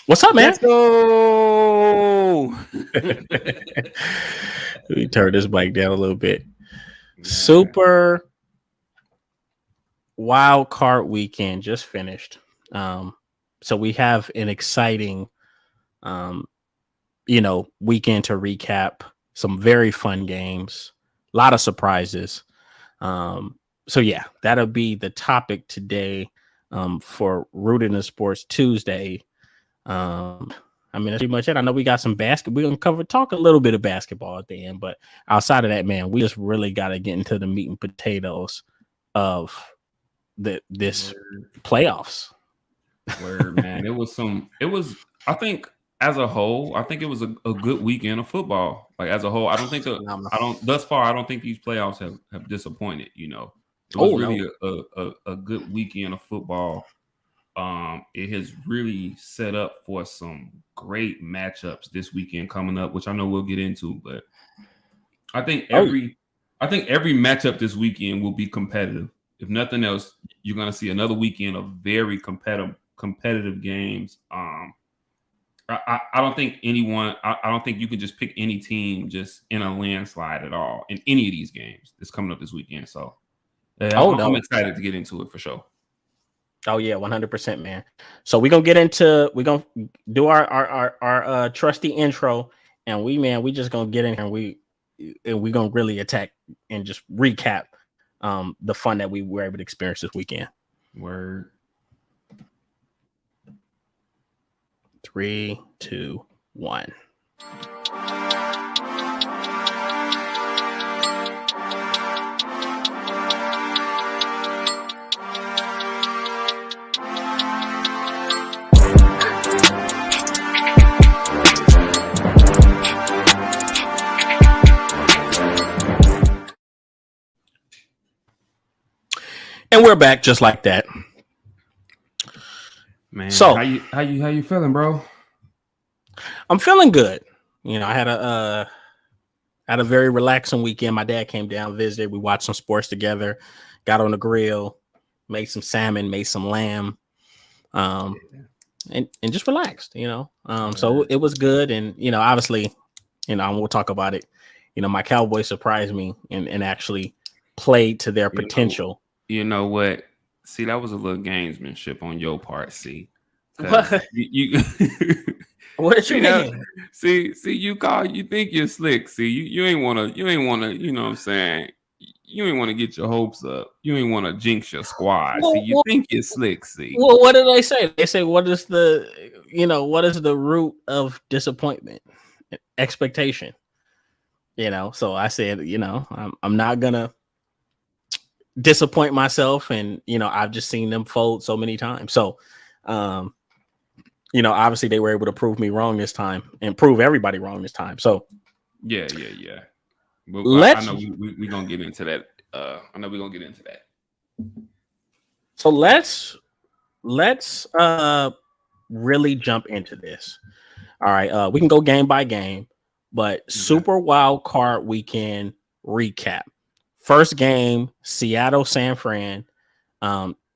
What's up, man? Let's go. Let me turn this mic down a little bit. Yeah. Super wild card weekend just finished. Um, so we have an exciting, um, weekend to recap. Some very fun games, a lot of surprises. So yeah, that'll be the topic today for Rooted in Sports Tuesday. I mean, that's pretty much it. I know we got some basket. We're gonna talk a little bit of basketball at the end, but outside of that, man, we just really got to get into the meat and potatoes of this Word, playoffs. word, man. I think as a whole, I think it was a good weekend of football. Like as a whole, Phenomenal. thus far, I don't think these playoffs have disappointed, you know. It was Oh really no. a good weekend of football. It has really set up for some great matchups this weekend coming up, which I know we'll get into, but I think Oh every I think every matchup this weekend will be competitive. If nothing else, you're going to see another weekend of very competitive games. I don't think I don't think you can just pick any team just in a landslide at all in any of these games that's coming up this weekend. So yeah, oh I'm no. excited to get into it for sure. Oh yeah, 100%, man. So we're gonna do our trusty intro, and we just gonna get in here and we gonna really attack and just recap the fun that we were able to experience this weekend. Word. 3, 2, 1. And we're back just like that. Man, So how you feeling, bro? I'm feeling good. I had a very relaxing weekend. My dad came down, visited. We watched some sports together, got on the grill, made some salmon, made some lamb, um, and just relaxed. So Word. it was good. And, obviously, and we'll talk about it. My Cowboys surprised me and actually played to their You know, potential. you know what? See, that was a little gamesmanship on your part. See, because What? you What did you see that. mean? See, you think you're slick. See, you ain't wanna, you know what I'm saying? You ain't want to get your hopes up. You ain't want to jinx your squad. See, Well, you well, think you're slick. See, well, what did they say? They say, what is the root of disappointment? Expectation. So I said, I'm not gonna disappoint myself, and I've just seen them fold so many times. So um obviously they were able to prove me wrong this time and prove everybody wrong this time. So yeah. But I let's know we gonna get into that. I know we're gonna get into that. so let's really jump into this. All right, we can go game by game, but Okay. super wild card weekend recap. First game, Seattle San Fran.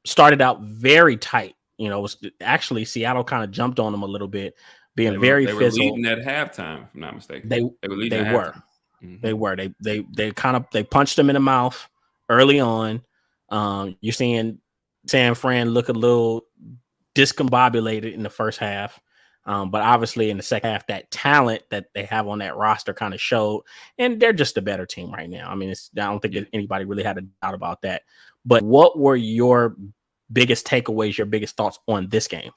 Started out very tight. It was actually Seattle kind of jumped on them a little bit, being very They were physical. leading at halftime, if I'm not mistaken. They They were leading they at were halftime. they Hmm. were they punched them in the mouth early on. You're seeing San Fran look a little discombobulated in the first half. But obviously in the second half, that talent that they have on that roster kind of showed, and they're just a better team right now. I mean, I don't think Yeah. that anybody really had a doubt about that. But what were your biggest takeaways, your biggest thoughts on this game?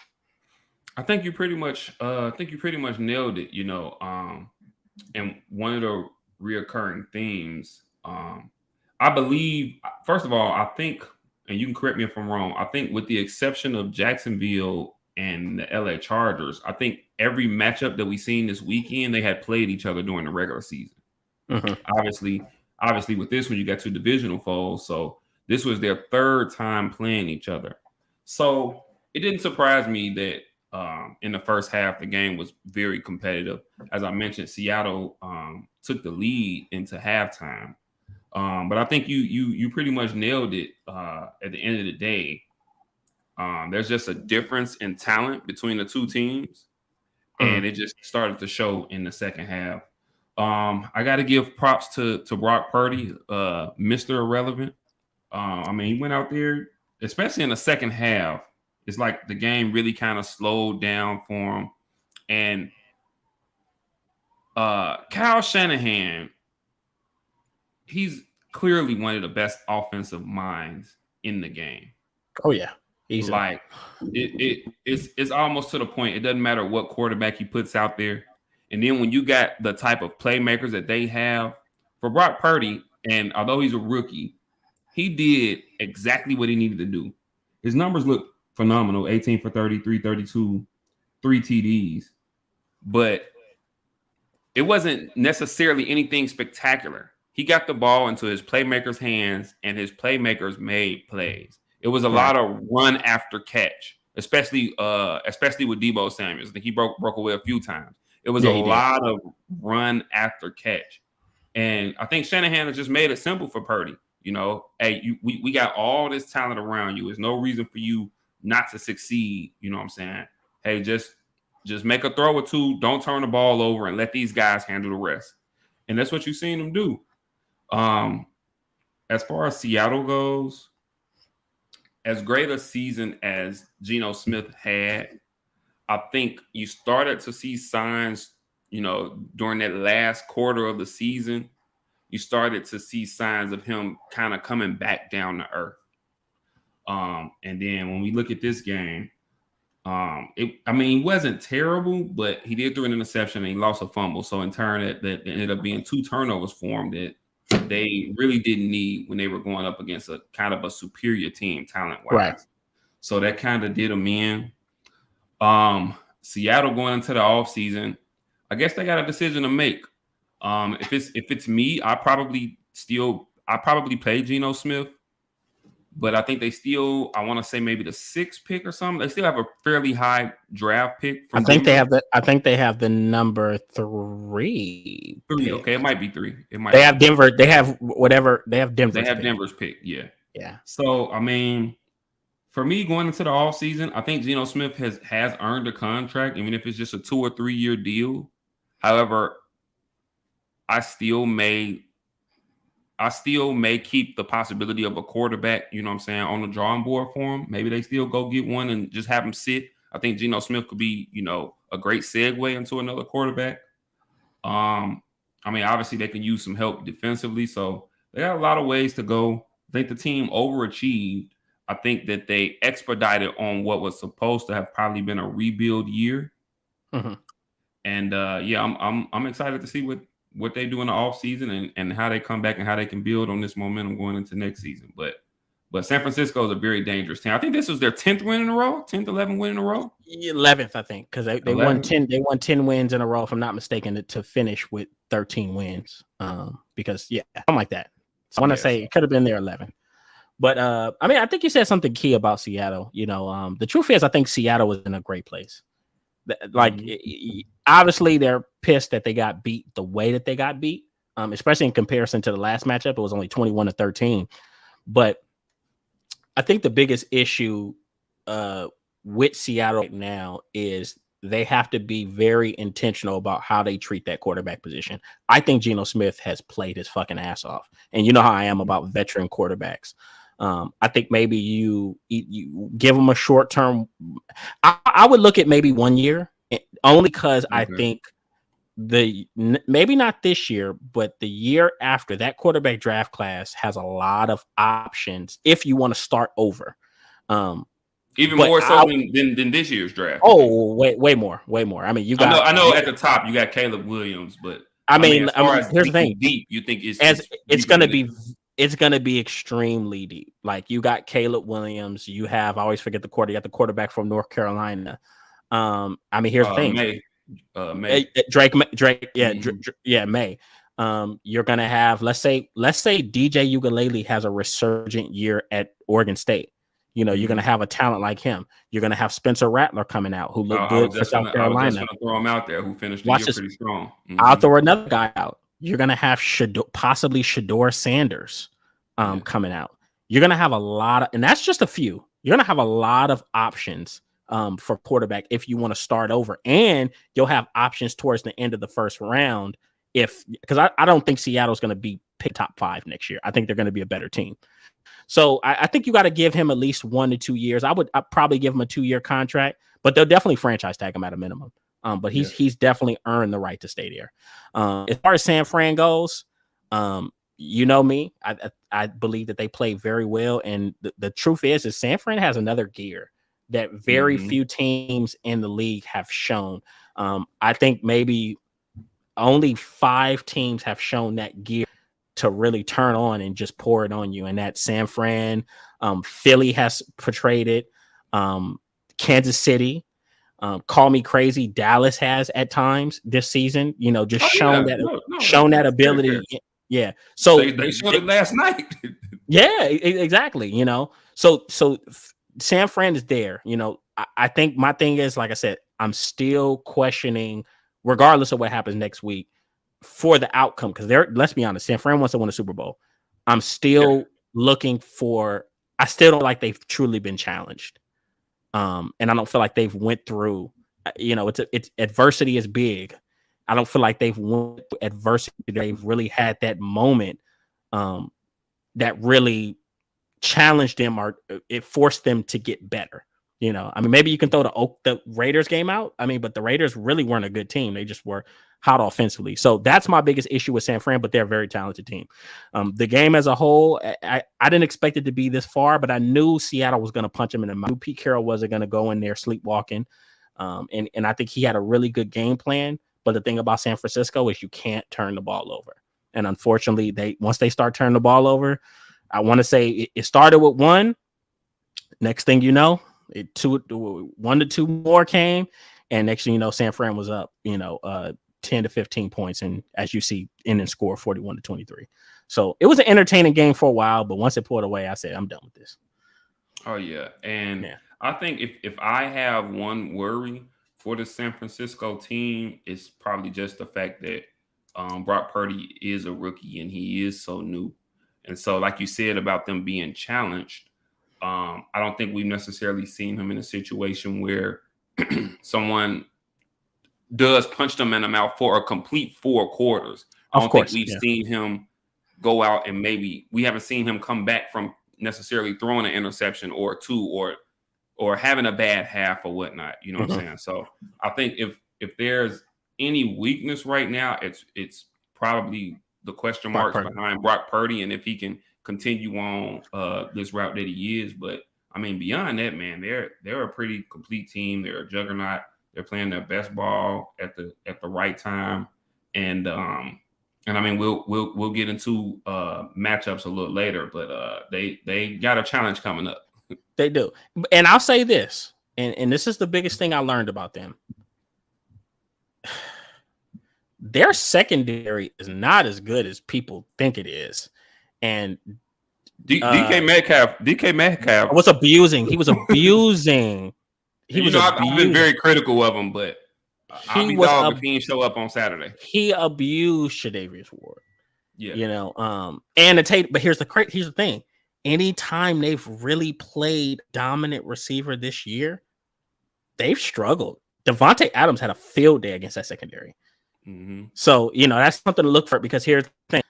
I think you pretty much nailed it, you know. And one of the reoccurring themes, I believe, first of all, I think, and you can correct me if I'm wrong, I think with the exception of Jacksonville and the LA Chargers, I think every matchup that we seen this weekend, they had played each other during the regular season. Mm-hmm. Obviously, obviously with this one, you got two divisional foes. So this was their third time playing each other. So it didn't surprise me that in the first half, the game was very competitive. As I mentioned, Seattle took the lead into halftime. But I think you pretty much nailed it at the end of the day. There's just a difference in talent between the two teams. and it just started to show in the second half. I got to give props to Brock Purdy, Mr. Irrelevant. I mean, he went out there, especially in the second half. It's like the game really kind of slowed down for him. And Kyle Shanahan, he's clearly one of the best offensive minds in the game. Oh yeah, easily. Like it's almost to the point. It doesn't matter what quarterback he puts out there. And then when you got the type of playmakers that they have for Brock Purdy, and although he's a rookie, he did exactly what he needed to do. His numbers look phenomenal: 18 for 30, 332, 3 TDs. But it wasn't necessarily anything spectacular. He got the ball into his playmakers' hands, and his playmakers made plays. It was a lot of run after catch, especially with Deebo Samuel. I think he broke away a few times. It was a lot of run after catch. And I think Shanahan has just made it simple for Purdy. You know, hey, we got all this talent around you. There's no reason for you not to succeed. You know what I'm saying? Hey, just make a throw or two. Don't turn the ball over and let these guys handle the rest. And that's what you've seen them do. As far as Seattle goes, as great a season as Geno Smith had, I think you started to see signs, you know, during that last quarter of the season, you started to see signs of him kind of coming back down to earth. And then when we look at this game, he wasn't terrible, but he did throw an interception and he lost a fumble. So in turn, that ended up being 2 turnovers for him that they really didn't need when they were going up against a kind of a superior team talent-wise. Right. So that kind of did them in. Seattle going into the offseason, I guess they got a decision to make. If it's me, I probably play Geno Smith, but I think they still, I want to say maybe the 6th pick or something. They still have a fairly high draft pick. I think they have the number 3. 3. Okay, it might be 3. They have Denver. They have whatever. They have Denver. They have Denver's pick. Yeah. Yeah. So I mean, for me going into the offseason, I think Geno Smith has earned a contract, even if it's just a 2 or 3 year deal. However, I still may keep the possibility of a quarterback, you know what I'm saying, on the drawing board for him. Maybe they still go get one and just have him sit. I think Geno Smith could be, you know, a great segue into another quarterback. Obviously they can use some help defensively, so they got a lot of ways to go. I think the team overachieved. I think that they expedited on what was supposed to have probably been a rebuild year. Mm-hmm. And I'm excited to see what they do in the offseason and how they come back and how they can build on this momentum going into next season. But San Francisco is a very dangerous team. I think this was their 10th win in a row, 10th, 11th win in a row. 11th, I think, because they won 10. They won 10 wins in a row, if I'm not mistaken, to finish with 13 wins. Because something like that. So I want to say it could have been their 11th. But I think you said something key about Seattle. You know, the truth is, I think Seattle was in a great place. Like, obviously, they're pissed that they got beat the way that they got beat, especially in comparison to the last matchup. It was only 21-13. But I think the biggest issue with Seattle right now is they have to be very intentional about how they treat that quarterback position. I think Geno Smith has played his fucking ass off. And you know how I am about veteran quarterbacks. I think maybe you give them a short term. I would look at maybe 1 year, only because I think maybe not this year, but the year after, that quarterback draft class has a lot of options if you want to start over. Even more so than this year's draft. Oh, way more. I mean, I know at the top you got Caleb Williams, but here's the thing. Deep, you think it's going to be. It's going to be extremely deep. Like, you got Caleb Williams. You have, I always forget the quarterback. You got the quarterback from North Carolina. Here's the thing. May. Drake. May. You're going to have, let's say DJ Ugalele has a resurgent year at Oregon State. You know, you're going to have a talent like him. You're going to have Spencer Rattler coming out, who looked good for South Carolina. I was just going to throw him out there, who finished the year pretty strong. Mm-hmm. I'll throw another guy out. You're going to have possibly Shedeur Sanders coming out. You're going to have a lot of, and that's just a few. You're going to have a lot of options for quarterback if you want to start over, and you'll have options towards the end of the first round because I don't think Seattle's going to be pick top 5 next year. I think they're going to be a better team. So I think you got to give him at least 1 to 2 years. I'd probably give him a 2-year contract, but they'll definitely franchise tag him at a minimum. But he's definitely earned the right to stay there. As far as San Fran goes, you know me, I believe that they play very well. And the truth is San Fran has another gear that very few teams in the league have shown. I think maybe only 5 teams have shown that gear to really turn on and just pour it on you. And that San Fran, Philly has portrayed it. Kansas City, call me crazy, Dallas has at times this season, just shown that ability. Yeah. So they showed it last night. Yeah, exactly. So San Fran is there. I think my thing is, like I said, I'm still questioning, regardless of what happens next week, for the outcome, because let's be honest, San Fran wants to win a Super Bowl. I'm still looking for. I still don't like they've truly been challenged, and I don't feel like they've went through. It's adversity is big. I don't feel like they've went through adversity. They've really had that moment that really challenged them, or it forced them to get better. Maybe you can throw the Raiders game out. But the Raiders really weren't a good team. They just were hot offensively. So that's my biggest issue with San Fran, but they're a very talented team. The game as a whole, I didn't expect it to be this far, but I knew Seattle was going to punch them in the mouth. I knew Pete Carroll wasn't going to go in there sleepwalking. And I think he had a really good game plan. But the thing about San Francisco is you can't turn the ball over. And unfortunately, once they start turning the ball over, I want to say it started with 1. Next thing you know, 1 to 2 more came, and next thing you know, San Fran was up, 10 to 15 points, and as you see, ending score 41-23. So it was an entertaining game for a while, but once it pulled away, I said, I'm done with this. Oh yeah, and I think if I have one worry for the San Francisco team, it's probably just the fact that Brock Purdy is a rookie and he is so new, and so like you said about them being challenged. I don't think we've necessarily seen him in a situation where someone does punch them in the mouth for a complete 4 quarters. I don't think we've seen him go out and maybe we haven't seen him come back from necessarily throwing an interception or 2 or having a bad half or whatnot. You know what I'm saying? So I think if there's any weakness right now, it's probably the question marks behind Brock Purdy and if he can continue on this route that he is. But beyond that, man, they're a pretty complete team. They're a juggernaut. They're playing their best ball at the right time. And we'll get into matchups a little later, but they got a challenge coming up. They do. And I'll say this, and this is the biggest thing I learned about them. Their secondary is not as good as people think it is. And DK Metcalf was abusing. He was abusing. I've been very critical of him, but I'll be dog if he didn't show up on Saturday. He abused Shadavius Ward. Yeah. But here's the thing. Anytime they've really played dominant receiver this year, they've struggled. Devontae Adams had a field day against that secondary. Mm-hmm. So, that's something to look for, because here's the thing.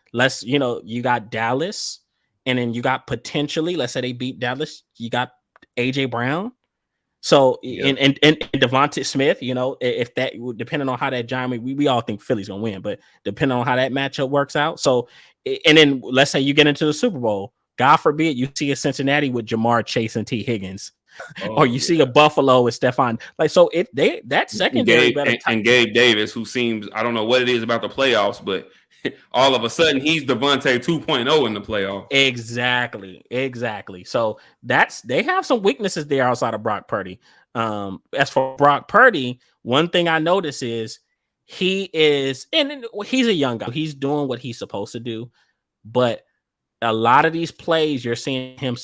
You got Dallas, and then you got potentially, let's say they beat Dallas, you got AJ Brown. So, and Devontae Smith, if that, depending on how that giant, we all think Philly's going to win, but depending on how that matchup works out. So, and then let's say you get into the Super Bowl, God forbid you see a Cincinnati with Jamar Chase and T. Higgins, or you see a Buffalo with Stephon. That secondary and Gabe Davis, who seems, I don't know what it is about the playoffs, but all of a sudden he's Devontae 2.0 in the playoffs. Exactly. So they have some weaknesses there outside of Brock Purdy. As for Brock Purdy, one thing I notice is he's a young guy. He's doing what he's supposed to do, but a lot of these plays you're seeing him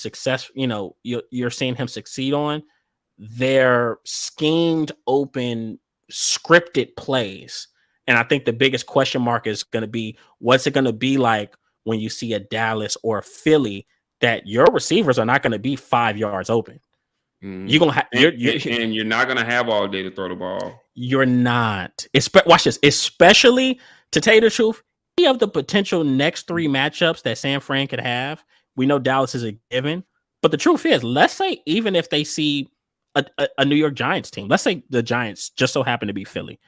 you're seeing him succeed on. They're schemed, open, scripted plays. And I think the biggest question mark is going to be, what's it going to be like when you see a Dallas or a Philly that your receivers are not going to be 5 yards open? You're gonna have and you're not gonna have all day to throw the ball. You're not. Watch this. Especially, to tell you the truth, any of the potential next 3 matchups that San Fran could have, we know Dallas is a given. But the truth is, let's say even if they see a New York Giants team, let's say the Giants just so happen to be Philly,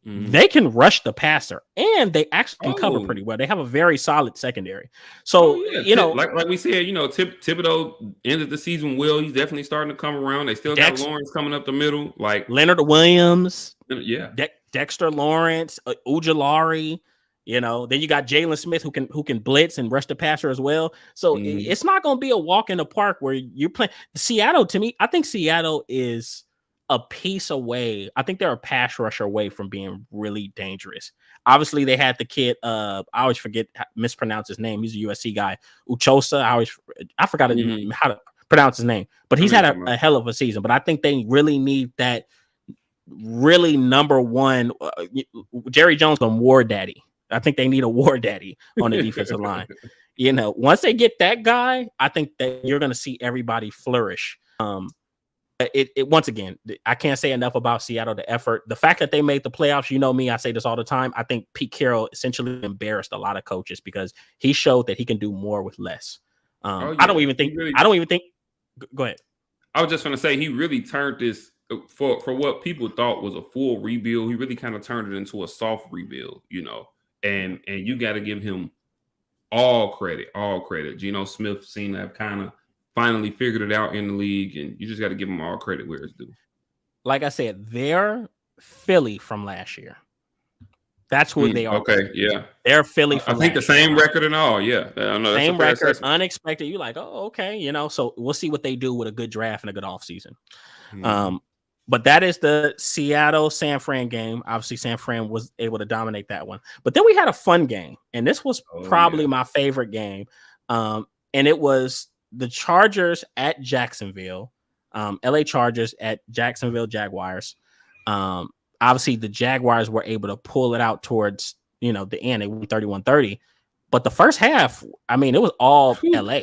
they can rush the passer, and they actually can cover pretty well. They have a very solid secondary. So, like we said, Thibodeau ended the season well. He's definitely starting to come around. They still got Lawrence coming up the middle, like Leonard Williams, yeah, Dexter Lawrence, Ujulari. Then you got Jalen Smith who can blitz and rush the passer as well. So it's not going to be a walk in the park where you're playing Seattle. To me, I think Seattle is a piece away. I think they're a pass rusher away from being really dangerous. Obviously, they had the kid. I always mispronounce his name. He's a USC guy, Uchosa. I forgot how to pronounce his name, but he's had a hell of a season. But I think they really need that really number one. Jerry Jones on War Daddy. I think they need a War Daddy on the defensive line. Once they get that guy, I think that you're going to see everybody flourish. It once again, I can't say enough about Seattle, the effort, the fact that they made the playoffs. Me, I say this all the time. I think Pete Carroll essentially embarrassed a lot of coaches because he showed that he can do more with less. I don't even think. Go ahead. I was just going to say he really turned this for what people thought was a full rebuild. He really kind of turned it into a soft rebuild, and you got to give him all credit. Geno Smith seemed to have kind of finally figured it out in the league, and you just got to give them all credit where it's due. Like I said, they're Philly from last year. That's who they are. Okay, yeah. They're Philly from I think the same record and all, yeah. Same record, unexpected. You're like, oh, okay, so we'll see what they do with a good draft and a good offseason. But that is the Seattle-San Fran game. Obviously, San Fran was able to dominate that one. But then we had a fun game, and this was probably my favorite game. And it was the Chargers at Jacksonville, LA Chargers at Jacksonville Jaguars. Obviously, the Jaguars were able to pull it out towards, the end. They won 31-30. But the first half, it was all LA.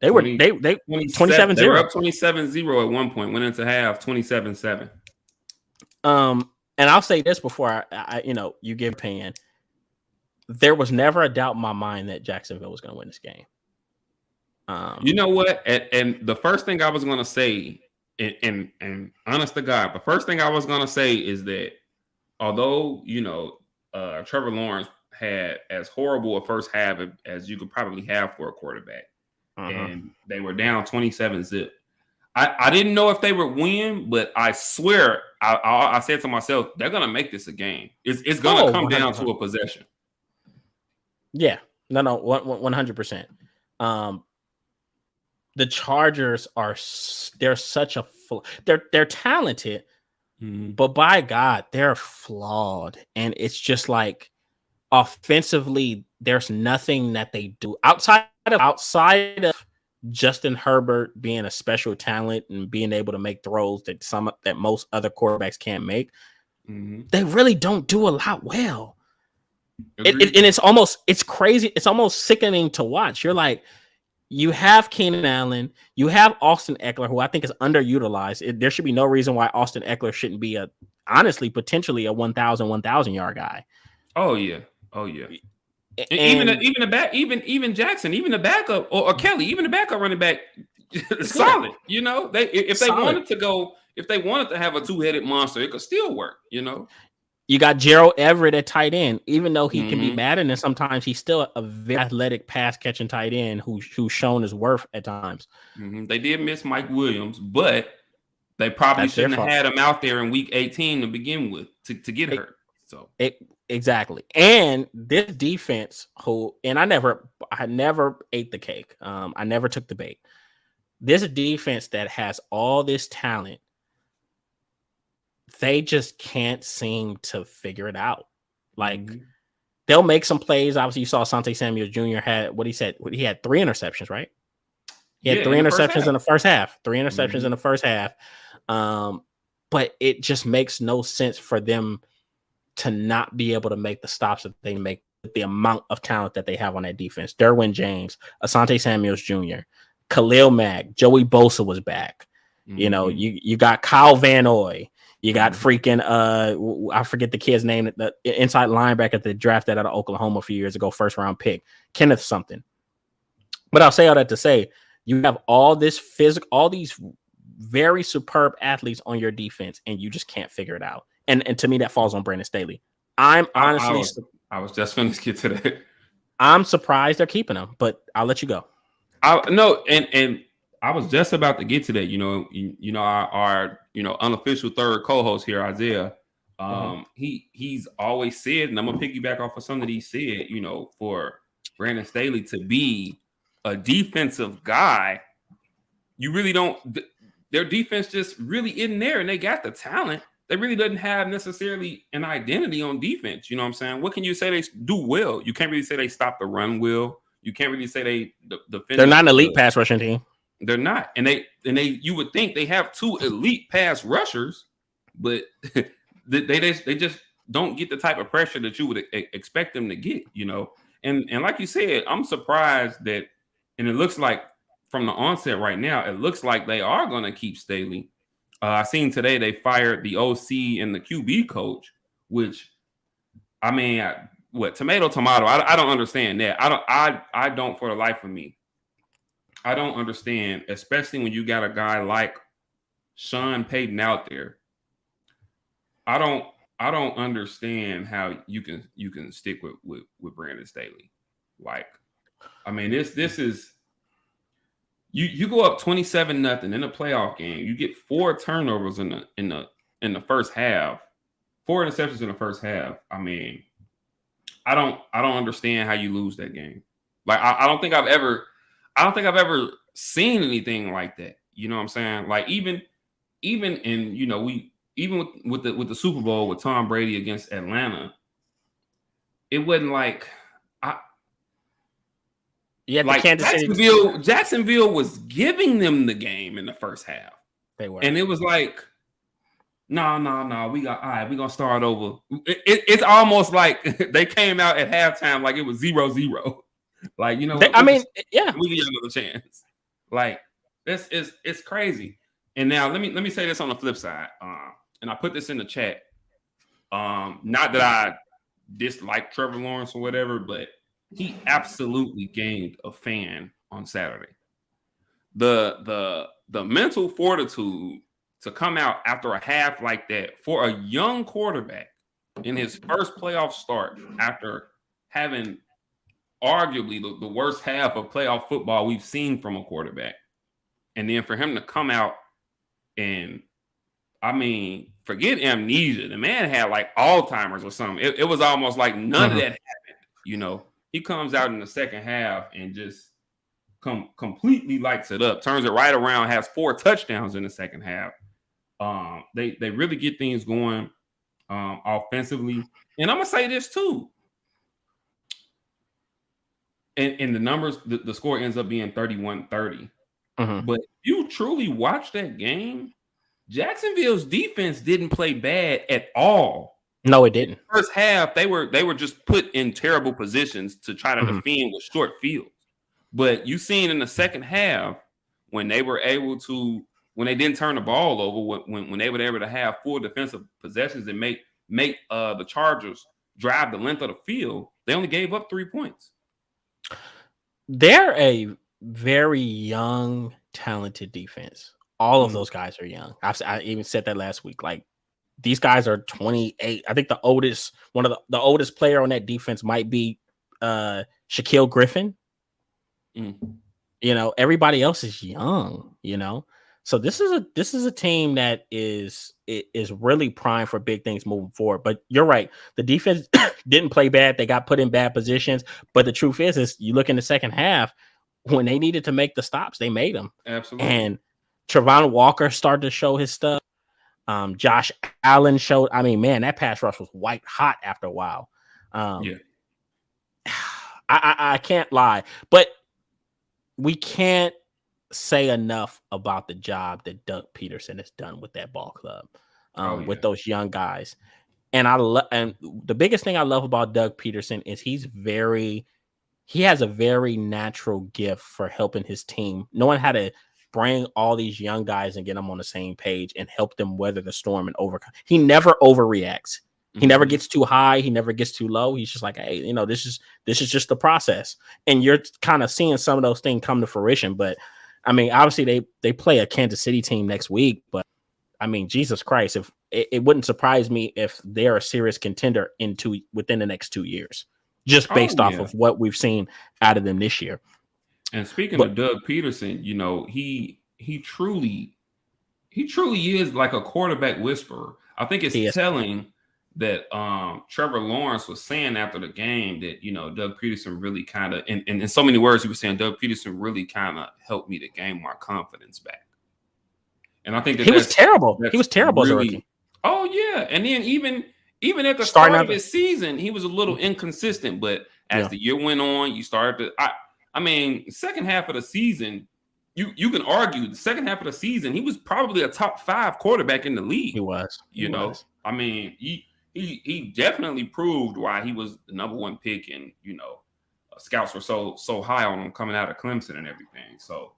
They were 27-0. They were up 27-0 at one point, went into half 27-7. And I'll say this before I you give opinion. There was never a doubt in my mind that Jacksonville was going to win this game. You know what? And the first thing I was going to say, and honest to God, the first thing I was going to say is that although, Trevor Lawrence had as horrible a first half as you could probably have for a quarterback, and they were down 27-0. I didn't know if they would win, but I swear I said to myself, they're going to make this a game. It's going to come 100%. Down to a possession. Yeah. No, 100%. The Chargers they're such a they're talented, but by God, they're flawed. And it's just like offensively, there's nothing that they do outside of Justin Herbert being a special talent and being able to make throws that most other quarterbacks can't make. They really don't do a lot well. And it's crazy. It's almost sickening to watch. You're like, you have Keenan Allen, you have Austin Eckler, who I think is underutilized. There should be no reason why Austin Eckler shouldn't be potentially a 1,000 yard guy. Oh yeah. And even Jackson, even the backup or Kelly, even the backup running back, solid. If they wanted to have a two-headed monster, it could still work. You got Gerald Everett at tight end, even though he can be bad, and then sometimes he's still a very athletic pass-catching tight end who's shown his worth at times. They did miss Mike Williams, but they probably shouldn't have had him out there in Week 18 to begin with to get hurt. So exactly, and this defense, I never ate the cake. I never took the bait. This defense that has all this talent, they just can't seem to figure it out. Like they'll make some plays. Obviously, you saw Asante Samuel Jr. had he had 3 interceptions, right? He had 3 interceptions in the first half. 3 interceptions in the first half. But it just makes no sense for them to not be able to make the stops that they make with the amount of talent that they have on that defense. Derwin James, Asante Samuel Jr., Khalil Mack, Joey Bosa was back. You know, Mm-hmm. you got Kyle Van Noy. You got freaking I forget the kid's name, the inside linebacker that drafted out of Oklahoma a few years ago, first round pick, Kenneth something. But I'll say all that to say, you have all this all these very superb athletes on your defense, and you just can't figure it out. And to me, that falls on Brandon Staley. I'm honestly, I was just finished get to that. I'm surprised they're keeping him, but I'll let you go. No, and I was just about to get to that. You know, our unofficial third co-host here, Isaiah. He's always said, and I'm gonna piggyback off of something that he said. You know, for Brandon Staley to be a defensive guy, you really don't. Their defense just really isn't there, and they got the talent. They really doesn't have necessarily an identity on defense. You know what I'm saying? What can you say they do well? You can't really say they stop the run well. You can't really say they're not an elite pass rushing team. They're not, and they you would think they have two elite pass rushers, but they just don't get the type of pressure that you would expect them to get. You know, and like you said, I'm surprised that, and it looks like from the onset right now, it looks like they are going to keep Staley. I seen today they fired the OC and the QB coach, which, I mean, what tomato? I don't understand that. I don't for the life of me. I don't understand, especially when you got a guy like Sean Payton out there. I don't understand how you can stick with Brandon Staley. Like, I mean, this is. You go up 27-0 in a playoff game. You get 4 turnovers in the first half, 4 interceptions in the first half. I mean, I don't understand how you lose that game. Like I don't think I've ever seen anything like that. You know what I'm saying? Like even in with the Super Bowl with Tom Brady against Atlanta, it wasn't like like Jacksonville was giving them the game in the first half. They were, and it was like, no, we gonna start over. It's almost like they came out at halftime like it was 0-0. Like, you know, we give you another chance. Like it's crazy. And now let me say this on the flip side. And I put this in the chat. Not that I dislike Trevor Lawrence or whatever, but he absolutely gained a fan on Saturday. The mental fortitude to come out after a half like that for a young quarterback in his first playoff start after having arguably the worst half of playoff football we've seen from a quarterback. And then for him to come out and, I mean, forget amnesia. The man had like Alzheimer's or something. It was almost like none of that happened, you know. He comes out in the second half and just completely lights it up, turns it right around, has 4 touchdowns in the second half. They really get things going offensively. And I'm going to say this too. And the numbers, the score ends up being 31-30. But you truly watch that game, Jacksonville's defense didn't play bad at all. No, it didn't. First half, they were just put in terrible positions to try to defend with short fields. But you seen in the second half when they were able to, when they didn't turn the ball over, when they were able to have full defensive possessions and make the Chargers drive the length of the field, they only gave up 3 points. They're a very young, talented defense. All of those guys are young. I even said that last week. Like, these guys are 28. I think the oldest player on that defense might be Shaquille Griffin. You know, everybody else is young, you know. So this is a team that is really primed for big things moving forward. But you're right. The defense didn't play bad. They got put in bad positions. But the truth is you look in the second half, when they needed to make the stops, they made them. Absolutely. And Trevon Walker started to show his stuff. Josh Allen showed. I mean, man, that pass rush was white hot after a while. I can't lie, but we can't say enough about the job that Doug Peterson has done with that ball club, with those young guys. And and the biggest thing I love about Doug Peterson is he has a very natural gift for helping his team, knowing how to bring all these young guys and get them on the same page and help them weather the storm and overcome. He never overreacts. He never gets too high. He never gets too low. He's just like, hey, you know, this is just the process. And you're kind of seeing some of those things come to fruition. But I mean, obviously they play a Kansas City team next week. But I mean, Jesus Christ, if it wouldn't surprise me if they're a serious contender within the next 2 years, just based off of what we've seen out of them this year. And speaking of Doug Peterson, you know, he truly is like a quarterback whisperer. I think it's telling that Trevor Lawrence was saying after the game that, you know, Doug Peterson really kind of, and in so many words, he was saying Doug Peterson really kind of helped me to gain my confidence back. And I think that he was terrible. He was terrible as a rookie. Oh yeah, and then even at the start of this season, he was a little inconsistent. But as the year went on, you started to. I mean, second half of the season, you can argue the second half of the season, he was probably a top 5 quarterback in the league. He was. You know, I mean, he definitely proved why he was the number 1 pick, and you know, scouts were so high on him coming out of Clemson and everything. So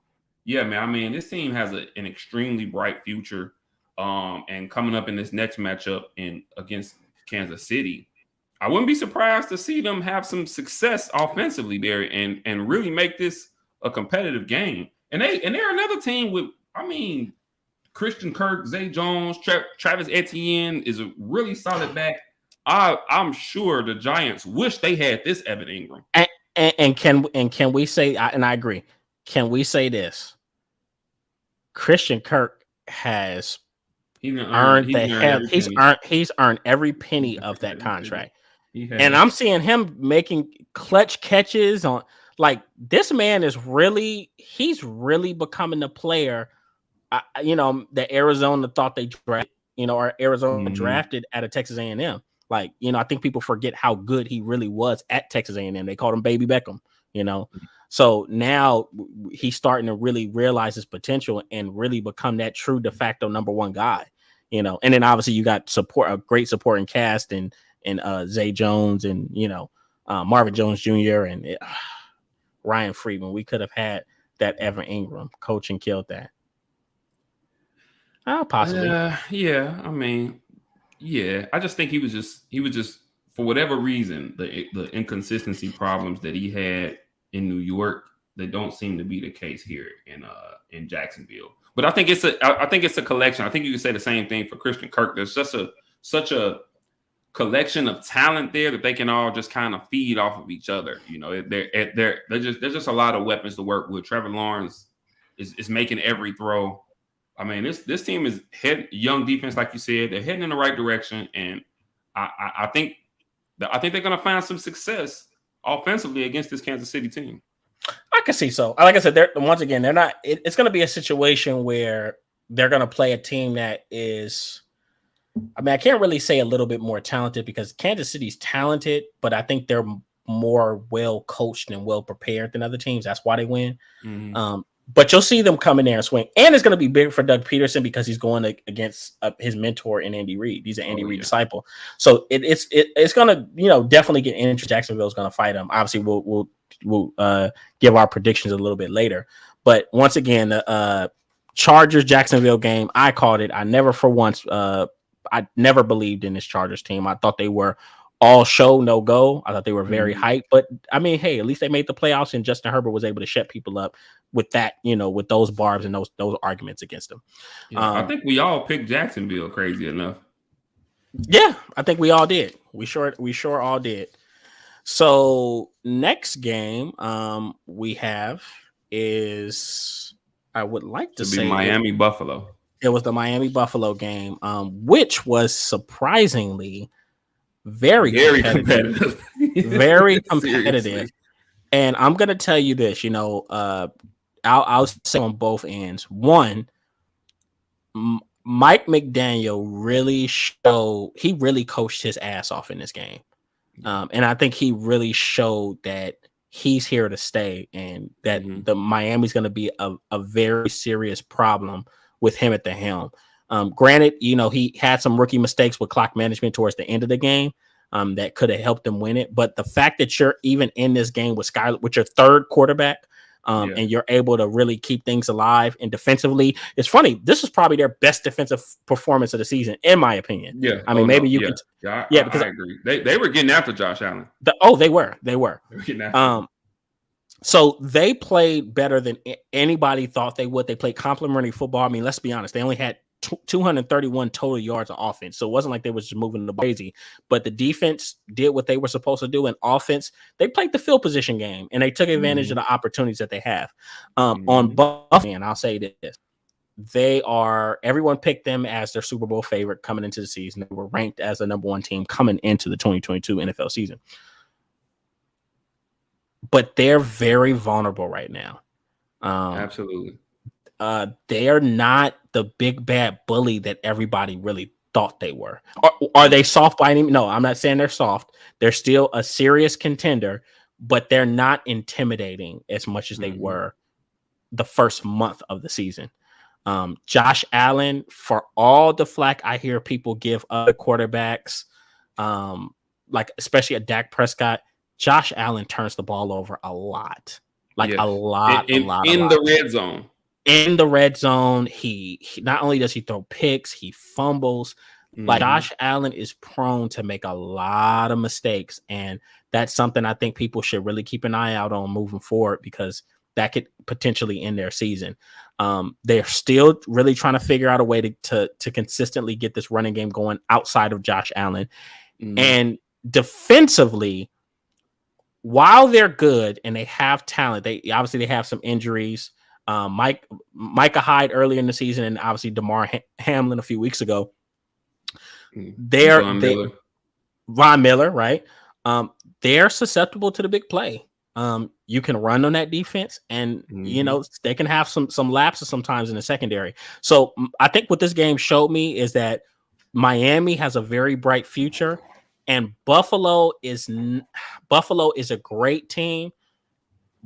yeah, man. I mean, this team has an extremely bright future. And coming up in this next matchup against Kansas City, I wouldn't be surprised to see them have some success offensively there and really make this a competitive game. And they're another team with, I mean, Christian Kirk, Zay Jones, Travis Etienne is a really solid back. I'm sure the Giants wish they had this Evan Ingram. And can we say, and I agree, can we say this? Christian Kirk has he's earned every penny of that contract. And I'm seeing him making clutch catches on, like, this man is he's really becoming the player, you know, that Arizona thought they drafted, you know, or Arizona drafted out of Texas A&M. Like, you know, I think people forget how good he really was at Texas A&M. They called him Baby Beckham, you know. So now he's starting to really realize his potential and really become that true de facto number 1 guy, you know. And then obviously you got a great supporting cast and Zay Jones and, you know, Marvin Jones Jr. and Ryan Friedman. We could have had that Evan Ingram. Coaching killed that. Possibly. Yeah. I mean, yeah. I just think he was just for whatever reason, the inconsistency problems that he had in New York, they don't seem to be the case here in Jacksonville. But I think it's a collection. I think you can say the same thing for Christian Kirk. There's just such a collection of talent there that they can all just kind of feed off of each other. You know, there's just a lot of weapons to work with. Trevor Lawrence is making every throw. I mean, this team is young defense, like you said. They're heading in the right direction, and I think they're going to find some success offensively against this Kansas City team. I can see so. Like I said, once again, they're not. It's going to be a situation where they're going to play a team that is. I mean, I can't really say a little bit more talented because Kansas City's talented, but I think they're more well coached and well prepared than other teams. That's why they win. Mm-hmm. But you'll see them come in there and swing. And it's going to be big for Doug Peterson because he's going against his mentor in Andy Reid. He's an Andy Reid disciple. So it's going to, you know, definitely get interesting. Jacksonville's going to fight him. Obviously, we'll give our predictions a little bit later. But once again, the Chargers Jacksonville game, I called it. I never for once I never believed in this Chargers team. I thought they were all show, no go. I thought they were very hyped. But I mean, hey, at least they made the playoffs and Justin Herbert was able to shut people up with that, you know, with those barbs and those arguments against them. Yeah, I think we all picked Jacksonville, crazy enough. Yeah, I think we all did. We sure all did. So next game we have is, I would like to say Miami Buffalo. It was the Miami Buffalo game, which was surprisingly very competitive. Very competitive. And I'm going to tell you this, you know, I'll say on both ends. One, Mike McDaniel really coached his ass off in this game. And I think he really showed that he's here to stay and that the Miami's going to be a very serious problem with him at the helm. Granted, you know, he had some rookie mistakes with clock management towards the end of the game that could have helped them win it. But the fact that you're even in this game with Skyler, with your third quarterback, and you're able to really keep things alive. And defensively, it's funny. This is probably their best defensive performance of the season, in my opinion. Yeah. I mean, maybe you can. can. Because I agree. They were getting after Josh Allen. They were. They were getting after. So they played better than anybody thought they would. They played complimentary football. I mean, let's be honest. They only had 231 total yards of offense. So it wasn't like they was just moving the ball crazy. But the defense did what they were supposed to do. And offense, they played the field position game. And they took advantage of the opportunities that they have. On Buffalo, and I'll say this. Everyone picked them as their Super Bowl favorite coming into the season. They were ranked as the number 1 team coming into the 2022 NFL season. But they're very vulnerable right now. Absolutely. They are not the big bad bully that everybody really thought they were. Are they soft by any? No, I'm not saying they're soft. They're still a serious contender, but they're not intimidating as much as they were the first month of the season. Josh Allen, for all the flack I hear people give other quarterbacks, like especially a Dak Prescott, Josh Allen turns the ball over a lot, a lot. In the red zone. In the red zone, he not only does he throw picks, he fumbles. Like Josh Allen is prone to make a lot of mistakes, and that's something I think people should really keep an eye out on moving forward because that could potentially end their season. They're still really trying to figure out a way to consistently get this running game going outside of Josh Allen, and defensively. While they're good and they have talent, they have some injuries. Micah Hyde earlier in the season, and obviously DeMar Hamlin a few weeks ago. Von Miller, right? They're susceptible to the big play. You can run on that defense, and they can have some lapses sometimes in the secondary. So I think what this game showed me is that Miami has a very bright future. And Buffalo is a great team,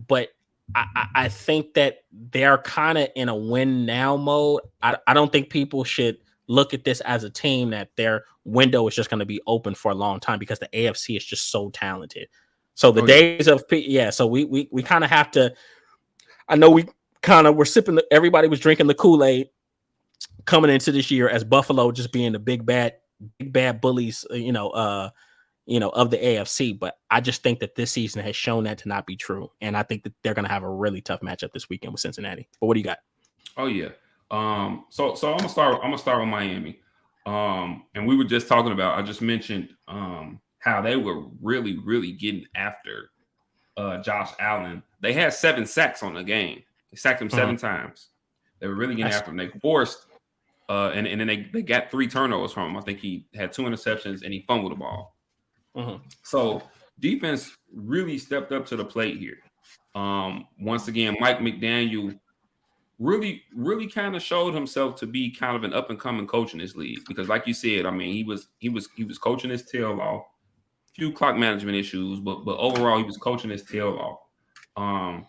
but I think that they're kind of in a win now mode. I don't think people should look at this as a team that their window is just going to be open for a long time because the AFC is just so talented. So the days of so we kind of have to. I know we're sipping. Everybody was drinking the Kool-Aid coming into this year as Buffalo just being the big bad bullies, of the AFC. But I just think that this season has shown that to not be true. And I think that they're going to have a really tough matchup this weekend with Cincinnati. But what do you got? Oh yeah. So I'm gonna start with Miami. And we were just talking about, I just mentioned how they were really, really getting after Josh Allen. They had 7 sacks on the game. They sacked him 7 times. They were really getting after him. They forced and then they got 3 turnovers from him. I think he had 2 interceptions and he fumbled the ball. So defense really stepped up to the plate here. Once again, Mike McDaniel really, really kind of showed himself to be kind of an up and coming coach in this league because, like you said, I mean, he was coaching his tail off. Few clock management issues, but overall, he was coaching his tail off.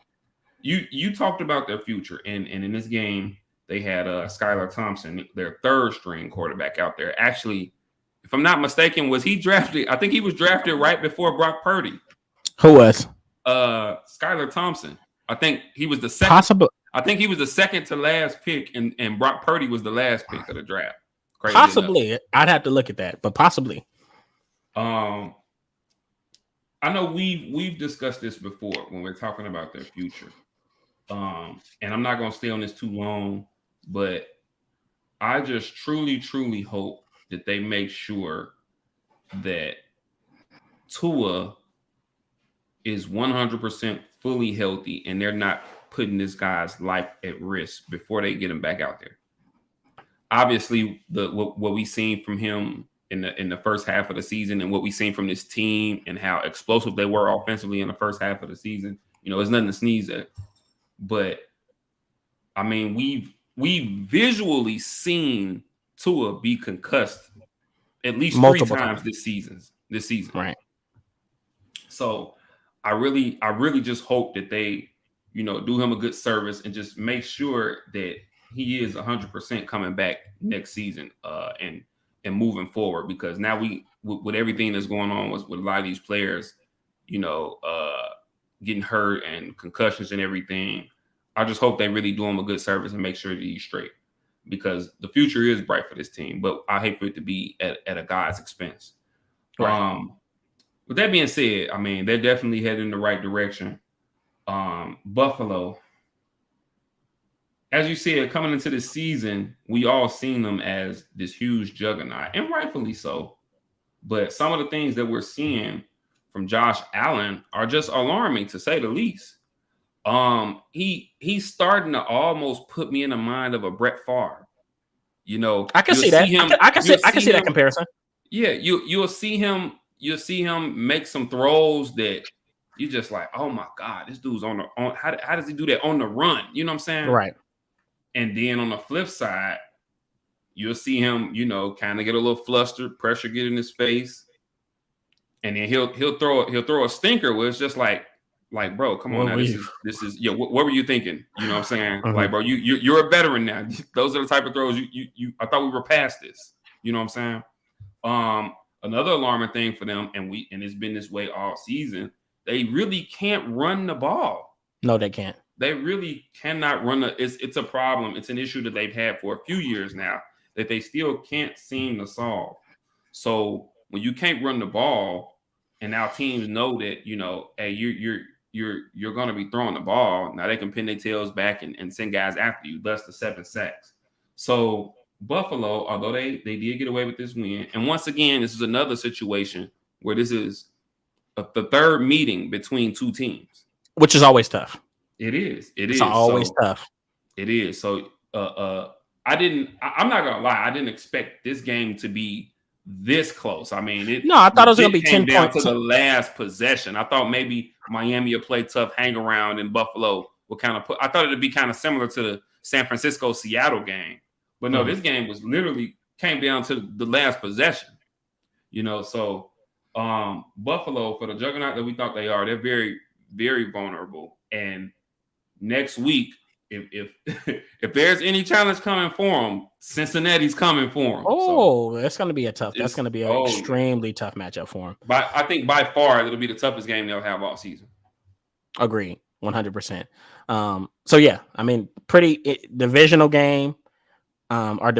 You talked about their future, and in this game, they had Skylar Thompson, their 3rd string quarterback out there. Actually, if I'm not mistaken, was he drafted? I think he was drafted right before Brock Purdy. Who was? Skylar Thompson. I think he was the second. Possible. I think he was the second to last pick, and Brock Purdy was the last pick of the draft. Crazy possibly. enough. I'd have to look at that, but possibly. I know we've discussed this before when we're talking about their future. And I'm not going to stay on this too long, but I just truly, truly hope that they make sure that Tua is 100% fully healthy and they're not putting this guy's life at risk before they get him back out there. Obviously, what we've seen from him in the first half of the season and what we've seen from this team and how explosive they were offensively in the first half of the season, it's nothing to sneeze at. But I mean, we've visually seen Tua be concussed at least multiple 3 times this season. Right. So I really just hope that they, do him a good service and just make sure that he is 100% coming back next season and moving forward, because now with everything that's going on with a lot of these players, getting hurt and concussions and everything. I just hope they really do him a good service and make sure that he's straight, because the future is bright for this team. But I hate for it to be at a guy's expense. Right. With that being said, I mean, they're definitely heading in the right direction. Buffalo, as you said, coming into the season, we all seen them as this huge juggernaut, and rightfully so. But some of the things that we're seeing from Josh Allen are just alarming, to say the least. He's starting to almost put me in the mind of a Brett Favre. You know, I can see that. I can see that comparison. Yeah, you'll see him make some throws that you're just like, oh my God, this dude's on how does he do that on the run? You know what I'm saying? Right. And then on the flip side, you'll see him, kind of get a little flustered, pressure get in his face, and then he'll throw a stinker where it's just like, bro, come on now, this is what were you thinking? You know what I'm saying? Mm-hmm. Like, bro, you're a veteran now. Those are the type of throws you I thought we were past this. You know what I'm saying? Another alarming thing for them, and it's been this way all season, they really can't run the ball. No, they can't. They really cannot run it's a problem. It's an issue that they've had for a few years now that they still can't seem to solve. So when you can't run the ball, and now teams know that, hey, you're going to be throwing the ball. Now they can pin their tails back and send guys after you, thus the 7 sacks. So Buffalo, although they did get away with this win, and once again, this is another situation where this is the third meeting between two teams, which is always tough. It's always tough. It is. So I'm not gonna lie, I didn't expect this game to be this close. I mean, I thought it was gonna be 10 down points to the last possession. I thought maybe Miami would play tough, hang around, and Buffalo would kind of I thought it'd be kind of similar to the San Francisco Seattle game. But no, this game was literally came down to the last possession. So Buffalo, for the juggernaut that we thought they are, they're very, very vulnerable. And next week, if there's any challenge coming for them, Cincinnati's coming for them. Oh, so that's going to be that's going to be an extremely tough matchup for them. But I think by far it'll be the toughest game they'll have all season. Agreed, 100%. So yeah, I mean, pretty divisional game. Our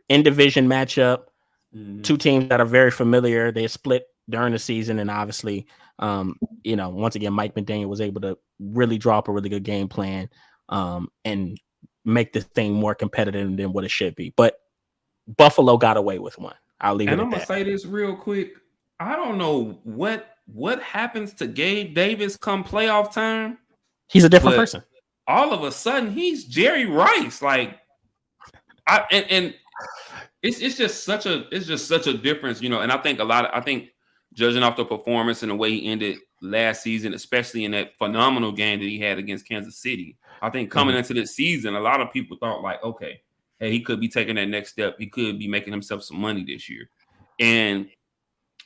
in division matchup. Mm-hmm. Two teams that are very familiar. They split during the season, and obviously, once again, Mike McDaniel was able to really draw up a really good game plan, and make this thing more competitive than what it should be. But Buffalo got away with one. I'll leave it at that. And I'm gonna say this real quick. I don't know what happens to Gabe Davis come playoff time. He's a different person. All of a sudden, he's Jerry Rice. Like, it's just such a difference, And I think judging off the performance and the way he ended last season, especially in that phenomenal game that he had against Kansas City, I think coming into this season, a lot of people thought like, okay, hey, he could be taking that next step. He could be making himself some money this year. And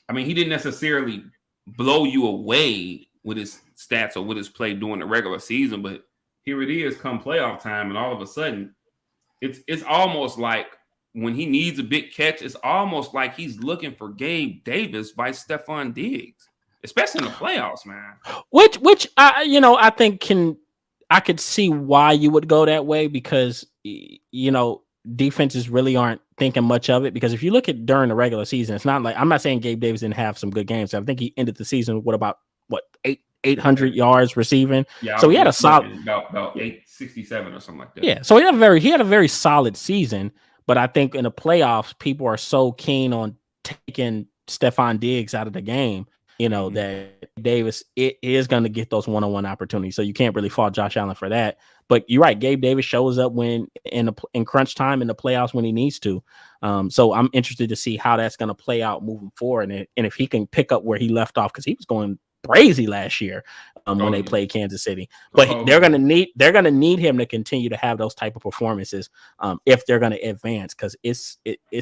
I mean, he didn't necessarily blow you away with his stats or with his play during the regular season, but here it is come playoff time, and all of a sudden, it's almost like when he needs a big catch, it's almost like he's looking for Gabe Davis by Stephon Diggs, especially in the playoffs, man. Which I think I could see why you would go that way, because defenses really aren't thinking much of it. Because if you look at during the regular season, it's not like, I'm not saying Gabe Davis didn't have some good games. I think he ended the season with about 800 yards receiving. Yeah, so he had a solid about 867 or something like that. Yeah, so he had a very solid season. But I think in the playoffs, people are so keen on taking Stephon Diggs out of the game, that Davis is going to get those one-on-one opportunities. So you can't really fault Josh Allen for that. But you're right, Gabe Davis shows up when in crunch time in the playoffs when he needs to. So I'm interested to see how that's going to play out moving forward, and if he can pick up where he left off, because he was going crazy last year when they played Kansas City. But they're gonna need him to continue to have those type of performances if they're gonna advance, because it's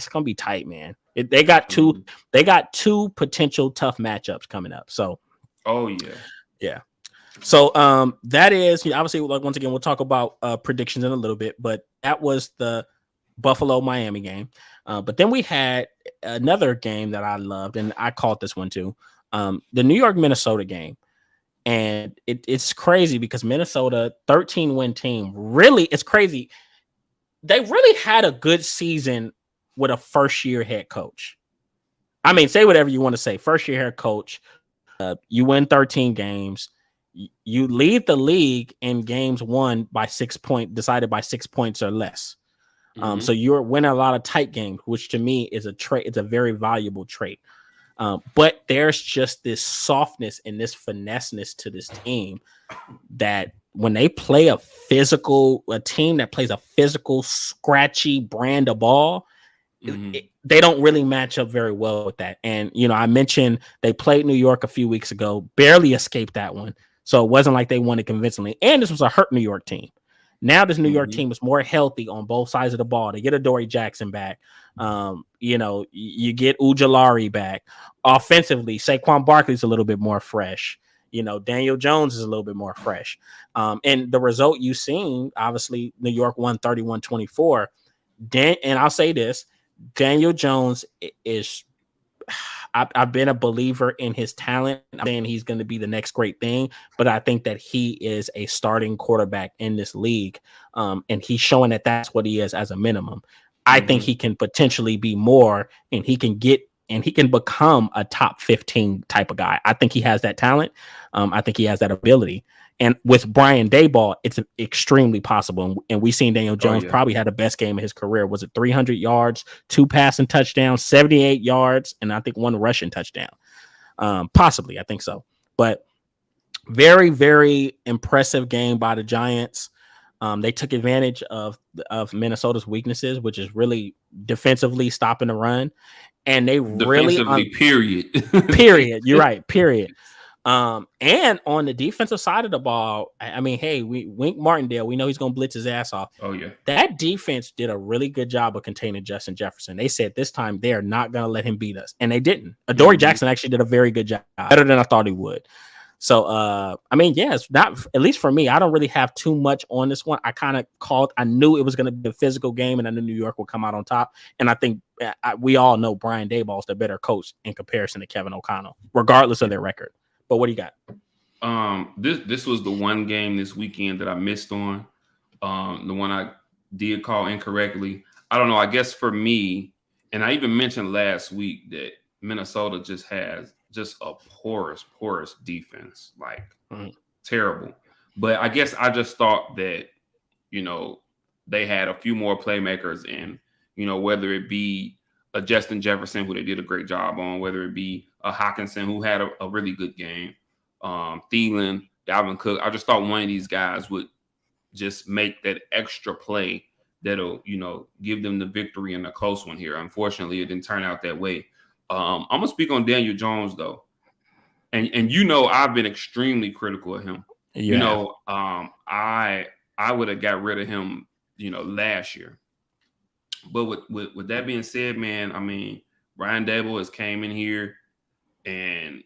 gonna be tight, man. They got two potential tough matchups coming up. So yeah. So that is obviously, like, once again, we'll talk about predictions in a little bit, but that was the Buffalo Miami game. But then we had another game that I loved, and I called this one too. The New York Minnesota game. And it's crazy because Minnesota, 13-win team, really, it's crazy. They really had a good season with a first-year head coach. I mean, say whatever you want to say. First-year head coach, you win 13 games. You lead the league in games won by 6 points, decided by 6 points or less. So you're winning a lot of tight games, which to me is a trait. It's a very valuable trait. But there's just this softness and this finesseness to this team that when they play a team that plays a physical, scratchy brand of ball, they don't really match up very well with that. And, I mentioned they played New York a few weeks ago, barely escaped that one. So it wasn't like they won it convincingly. And this was a hurt New York team. Now this New York team is more healthy on both sides of the ball. They get Adoree Jackson back. You get Ujulari back. Offensively, Saquon Barkley's a little bit more fresh. Daniel Jones is a little bit more fresh. And the result you've seen, obviously, New York won 31-24. And I'll say this, Daniel Jones is I've been a believer in his talent. I'm saying he's going to be the next great thing, but I think that he is a starting quarterback in this league. And he's showing that that's what he is as a minimum. I think he can potentially be more, and he can become a top 15 type of guy. I think he has that talent. I think he has that ability. And with Brian Daboll, it's extremely possible. And we've seen Daniel Jones probably had the best game of his career. Was it 300 yards, 2 passing touchdowns, 78 yards, and I think 1 rushing touchdown? Possibly, I think so. But very, very impressive game by the Giants. They took advantage of Minnesota's weaknesses, which is really defensively stopping the run. And they really period. You're right. Period. And on the defensive side of the ball, I mean, hey, Wink Martindale, we know he's going to blitz his ass off. Oh yeah. That defense did a really good job of containing Justin Jefferson. They said this time they are not going to let him beat us. And they didn't. Adoree Jackson actually did a very good job, better than I thought he would. So, I mean, it's not, at least for me, I don't really have too much on this one. I knew it was going to be a physical game, and I knew New York would come out on top. And I think we all know Brian Daboll is the better coach in comparison to Kevin O'Connell, regardless of their record. But what do you got? This was the one game this weekend that I missed on. The one I did call incorrectly. I don't know. I guess for me, and I even mentioned last week that Minnesota just has just a porous defense, like terrible. But I guess I just thought that, they had a few more playmakers, and, whether it be a Justin Jefferson, who they did a great job on, whether it be a Hockenson, who had a really good game, Thielen, Dalvin Cook. I just thought one of these guys would just make that extra play that'll, give them the victory in a close one here. Unfortunately, it didn't turn out that way. I'm gonna speak on Daniel Jones though, and I've been extremely critical of him. Yeah. I would have got rid of him, last year. But with that being said, man, I mean, Brian Daboll has came in here, and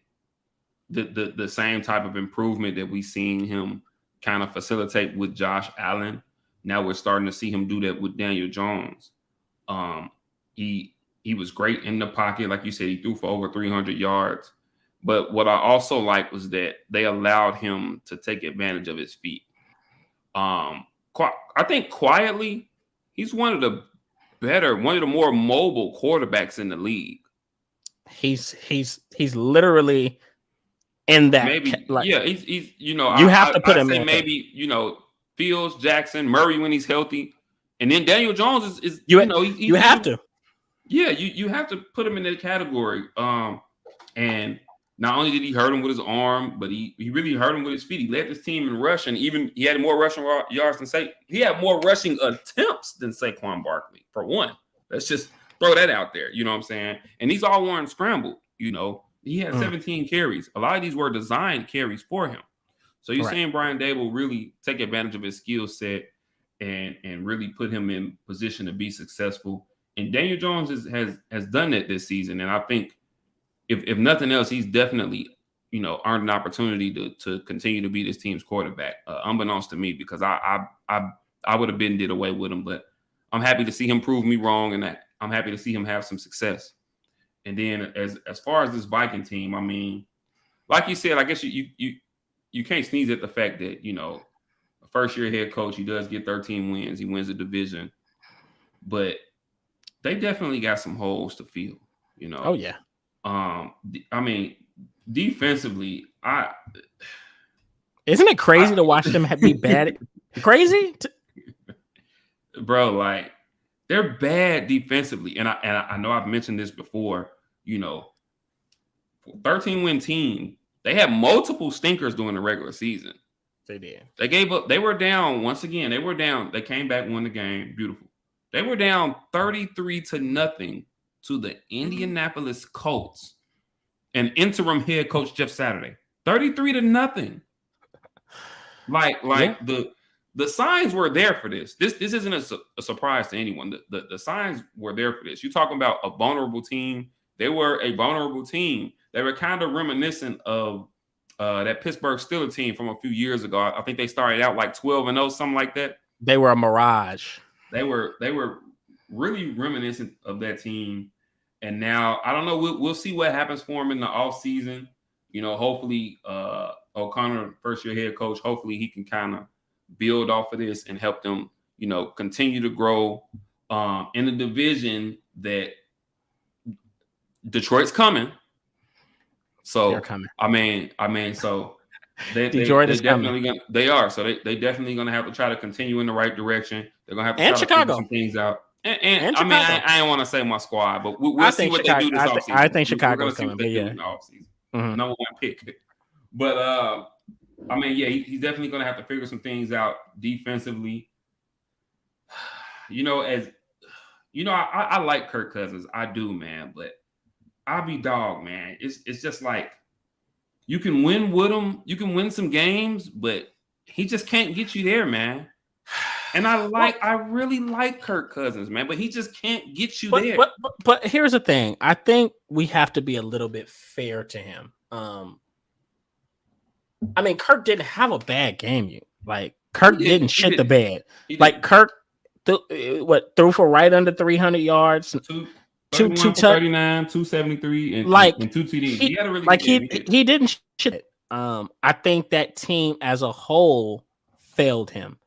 the same type of improvement that we seen him kind of facilitate with Josh Allen. Now we're starting to see him do that with Daniel Jones. He was great in the pocket. Like you said, he threw for over 300 yards. But what I also like was that they allowed him to take advantage of his feet. I think quietly, he's one of the more mobile quarterbacks in the league. He's literally in that. Maybe, he's you have to put him in. Maybe, Fields, Jackson, Murray when he's healthy. And then Daniel Jones is you have to. Yeah, you have to put him in that category. And not only did he hurt him with his arm, but he really hurt him with his feet. He led his team in rushing. Even he had more rushing yards than he had more rushing attempts than Saquon Barkley, for one. Let's just throw that out there. You know what I'm saying? And these all weren't scrambled. He had 17 carries. A lot of these were designed carries for him. So you're seeing Brian Daboll really take advantage of his skill set and really put him in position to be successful. And Daniel Jones has done that this season. And I think if nothing else, he's definitely, earned an opportunity to continue to be this team's quarterback, unbeknownst to me, because I would have did away with him. But I'm happy to see him prove me wrong, and I'm happy to see him have some success. And then as far as this Viking team, I mean, like you said, I guess you you can't sneeze at the fact that, a first-year head coach, he does get 13 wins. He wins the division. But they definitely got some holes to fill, Oh, yeah. I mean, defensively, isn't it crazy to watch them be bad? Crazy? Bro, like, they're bad defensively. And I know I've mentioned this before, 13-win team, they had multiple stinkers during the regular season. They did. They gave up. They were down once again. They were down. They came back, won the game. Beautiful. They were down 33-0 to the Indianapolis Colts and interim head coach Jeff Saturday. 33-0. Like the signs were there for this. This isn't a surprise to anyone. The signs were there for this. You're talking about a vulnerable team. They were a vulnerable team. They were kind of reminiscent of that Pittsburgh Steelers team from a few years ago. I think they started out like 12-0, something like that. They were a mirage. They were really reminiscent of that team. And now, I don't know, we'll see what happens for him in the offseason. Hopefully O'Connor, first-year head coach, hopefully he can kind of build off of this and help them, continue to grow in the division that Detroit's coming. So they're coming. I mean, so Detroit is definitely coming. They are. So they definitely gonna have to try to continue in the right direction. They're gonna have to and try Chicago. to figure some things out. And I mean, I don't want to say my squad, but we'll see what they do this offseason. I think Chicago's coming. They do in the offseason. Number one pick. But I mean, yeah, he's definitely gonna have to figure some things out defensively. I like Kirk Cousins. I do, man, but I'll be dog, man. It's just like you can win with him, you can win some games, but he just can't get you there, man. And I really like Kirk Cousins, man, but he just can't get you there. But here's the thing. I think we have to be a little bit fair to him. I mean, Kirk didn't have a bad game. Kirk didn't shit the bed. Kirk threw for right under 300 yards. 239, 273, and 2 TDs. He had a really good game. He didn't shit. I think that team as a whole failed him.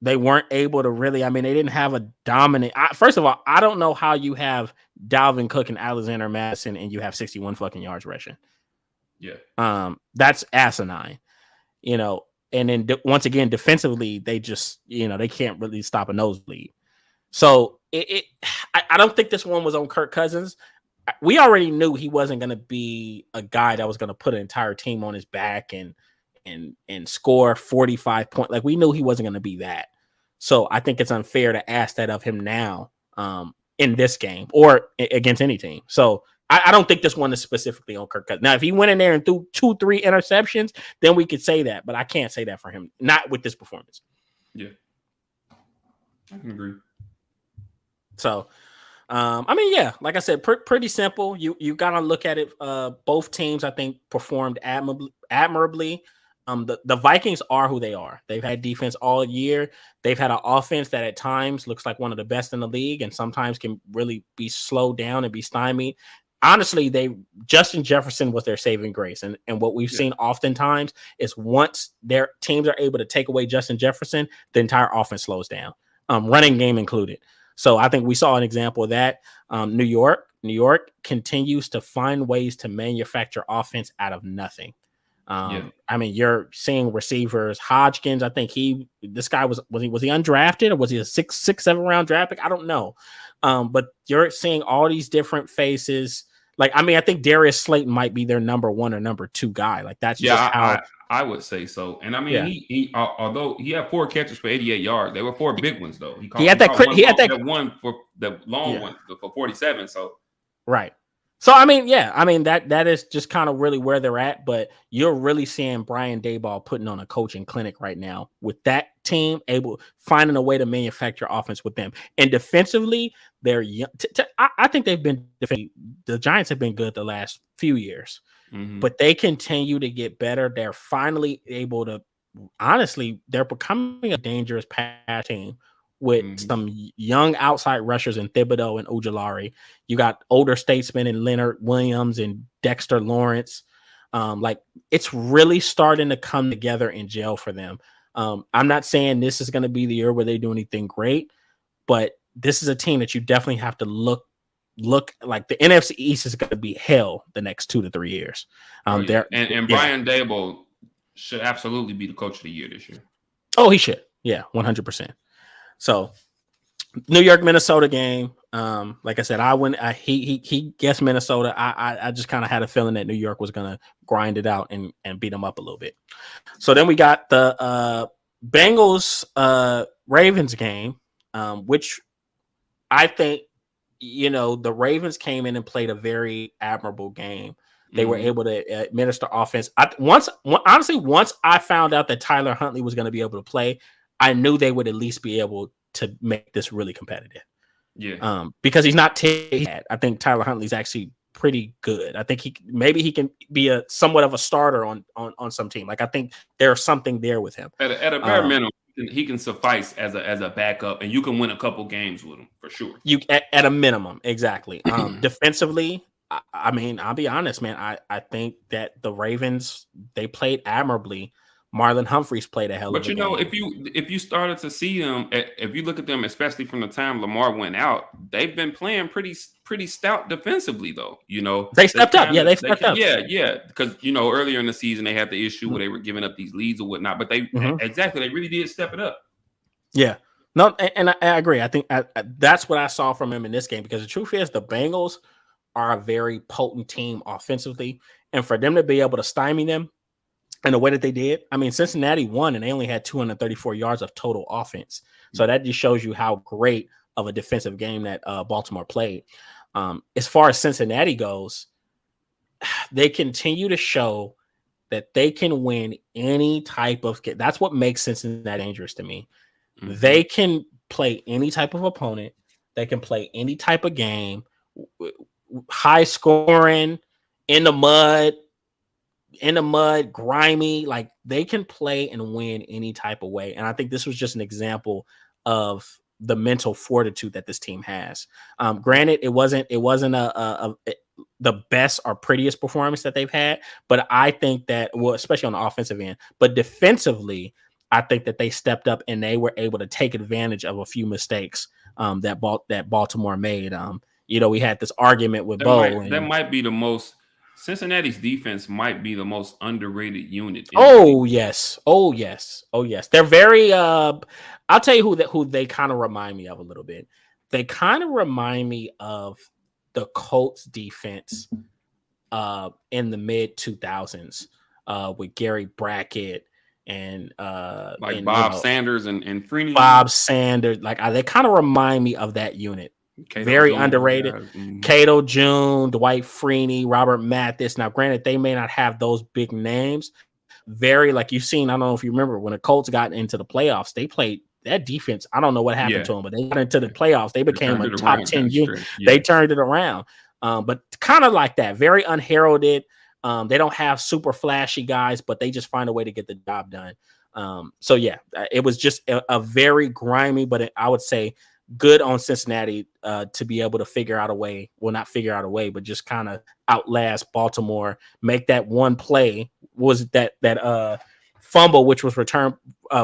They weren't able to really. I mean, they didn't have a dominant. First of all, I don't know how you have Dalvin Cook and Alexander Madison and you have 61 fucking yards rushing. Yeah. That's asinine. And then once again, defensively, they just they can't really stop a nosebleed. So I don't think this one was on Kirk Cousins. We already knew he wasn't going to be a guy that was going to put an entire team on his back and score 45 points. Like, we knew he wasn't going to be that. So I think it's unfair to ask that of him now in this game or against any team. So I don't think this one is specifically on Kirk Cousins. Now, if he went in there and threw 2-3 interceptions, then we could say that. But I can't say that for him. Not with this performance. Yeah. I can agree. So, I mean, yeah, like I said, pretty simple. You got to look at it. Both teams, I think, performed admirably. The Vikings are who they are. They've had defense all year. They've had an offense that at times looks like one of the best in the league and sometimes can really be slowed down and be stymied. Honestly, Justin Jefferson was their saving grace. And what we've seen oftentimes is once their teams are able to take away Justin Jefferson, the entire offense slows down, running game included. So I think we saw an example of that. New York continues to find ways to manufacture offense out of nothing. I mean, you're seeing receivers. Hodgkins, I think this guy was he undrafted or was he a 7 round draft pick? I don't know. But you're seeing all these different faces. Like, I mean, I think Darius Slayton might be their number 1 or number 2 guy. Like, that's just how I would say so. And I mean, he although he had 4 catches for 88 yards, they were 4 big ones though. He had that one for the long one for 47. So right. So I mean, that is just kind of really where they're at. But you're really seeing Brian Daboll putting on a coaching clinic right now with that team, finding a way to manufacture offense with them. And defensively, they're young. I think they've been the Giants have been good the last few years, but they continue to get better. They're finally able to. Honestly, they're becoming a dangerous pass team with some young outside rushers in Thibodeau and Ojulari. You got older statesmen in Leonard Williams and Dexter Lawrence. Like it's really starting to come together in jail for them. I'm not saying this is going to be the year where they do anything great, but this is a team that you definitely have to look like. The NFC East is going to be hell the next 2 to 3 years. Yeah. And Brian Daboll should absolutely be the coach of the year this year. Oh, he should. Yeah, 100%. So New York, Minnesota game. Like I said, he guessed Minnesota. I just kind of had a feeling that New York was gonna grind it out and beat them up a little bit. So then we got the Bengals Ravens game, which I think, you know, the Ravens came in and played a very admirable game. They were able to administer offense. Once I found out that Tyler Huntley was going to be able to play, I knew they would at least be able to make this really competitive. Yeah. Because he's not bad. I think Tyler Huntley's actually pretty good. I think he can be a somewhat of a starter on some team. Like I think there's something there with him. At a bare minimum, he can suffice as a backup, and you can win a couple games with him for sure. You at a minimum, exactly. Defensively, I mean, I'll be honest, man. I think that the Ravens, they played admirably. Marlon Humphreys played a hell of a game. But you know, if you started to see them, if you look at them, especially from the time Lamar went out, they've been playing pretty stout defensively, though. You know, they stepped up. Yeah, they stepped up. Yeah, because you know earlier in the season they had the issue where they were giving up these leads or whatnot, but they really did step it up. Yeah, no, and I agree. I think that's what I saw from him in this game, because the truth is the Bengals are a very potent team offensively, and for them to be able to stymie them in the way that they did, I mean, Cincinnati won and they only had 234 yards of total offense. So that just shows you how great of a defensive game that Baltimore played. As far as Cincinnati goes, they continue to show that they can win any type of game. That's what makes Cincinnati dangerous to me. They can play any type of opponent. They can play any type of game, high scoring, in the mud, grimy. Like they can play and win any type of way. And I think this was just an example of the mental fortitude that this team has. Granted, it wasn't the best or prettiest performance that they've had, but I think that, well, especially on the offensive end, but defensively, I think that they stepped up and they were able to take advantage of a few mistakes that Baltimore made. You know, we had this argument with Bo. That might be the most. Cincinnati's defense might be the most underrated unit. Yes. They're very. I'll tell you who they kind of remind me of a little bit. They kind of remind me of the Colts defense in the mid 2000s with Gary Brackett and Bob Sanders and Freeney. Bob Sanders, like they kind of remind me of that unit. Very underrated. Cato June, Dwight Freeney, Robert Mathis. Now, granted, they may not have those big names. Very, like you've seen, I don't know if you remember when the Colts got into the playoffs, they played that defense. I don't know what happened to them, but they got into the playoffs. They became a top 10 unit. They turned it around. But kind of like that, very unheralded. They don't have super flashy guys, but they just find a way to get the job done. So yeah, it was just a very grimy, but I would say good on Cincinnati to be able to figure out a way. Well, not figure out a way, but just kind of outlast Baltimore. Make that one play was that fumble, which was returned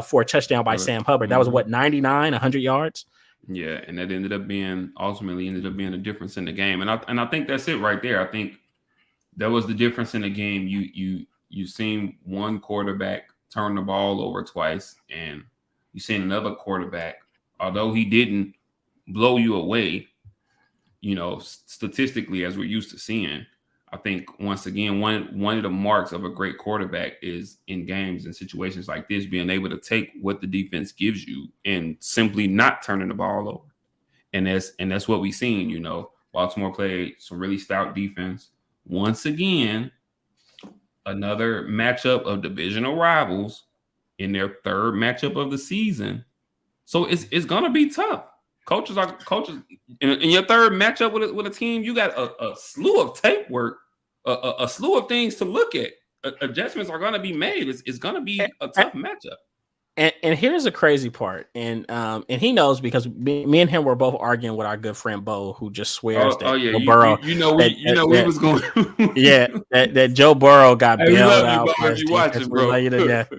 for a touchdown by Sam Hubbard. That was what, 99, 100 yards. Yeah, and that ultimately ended up being a difference in the game. And I think that's it right there. I think that was the difference in the game. You seen one quarterback turn the ball over twice, and you seen another quarterback, although he didn't blow you away, you know, statistically as we're used to seeing. I think once again, one of the marks of a great quarterback is in games and situations like this, being able to take what the defense gives you and simply not turning the ball over. And that's what we've seen. You know, Baltimore played some really stout defense. Once again, another matchup of divisional rivals in their third matchup of the season. So it's gonna be tough. Coaches in your third matchup with a team. You got a slew of tape work, a slew of things to look at. Adjustments are gonna be made. It's gonna be a tough matchup. And here's the crazy part, and he knows because me and him were both arguing with our good friend Bo, who just swears that Yeah, Joe Burrow, we was going. yeah, that Joe Burrow got Hey, we bailed love you, out Bo, by if his you defense. watching, We bro. love you to death.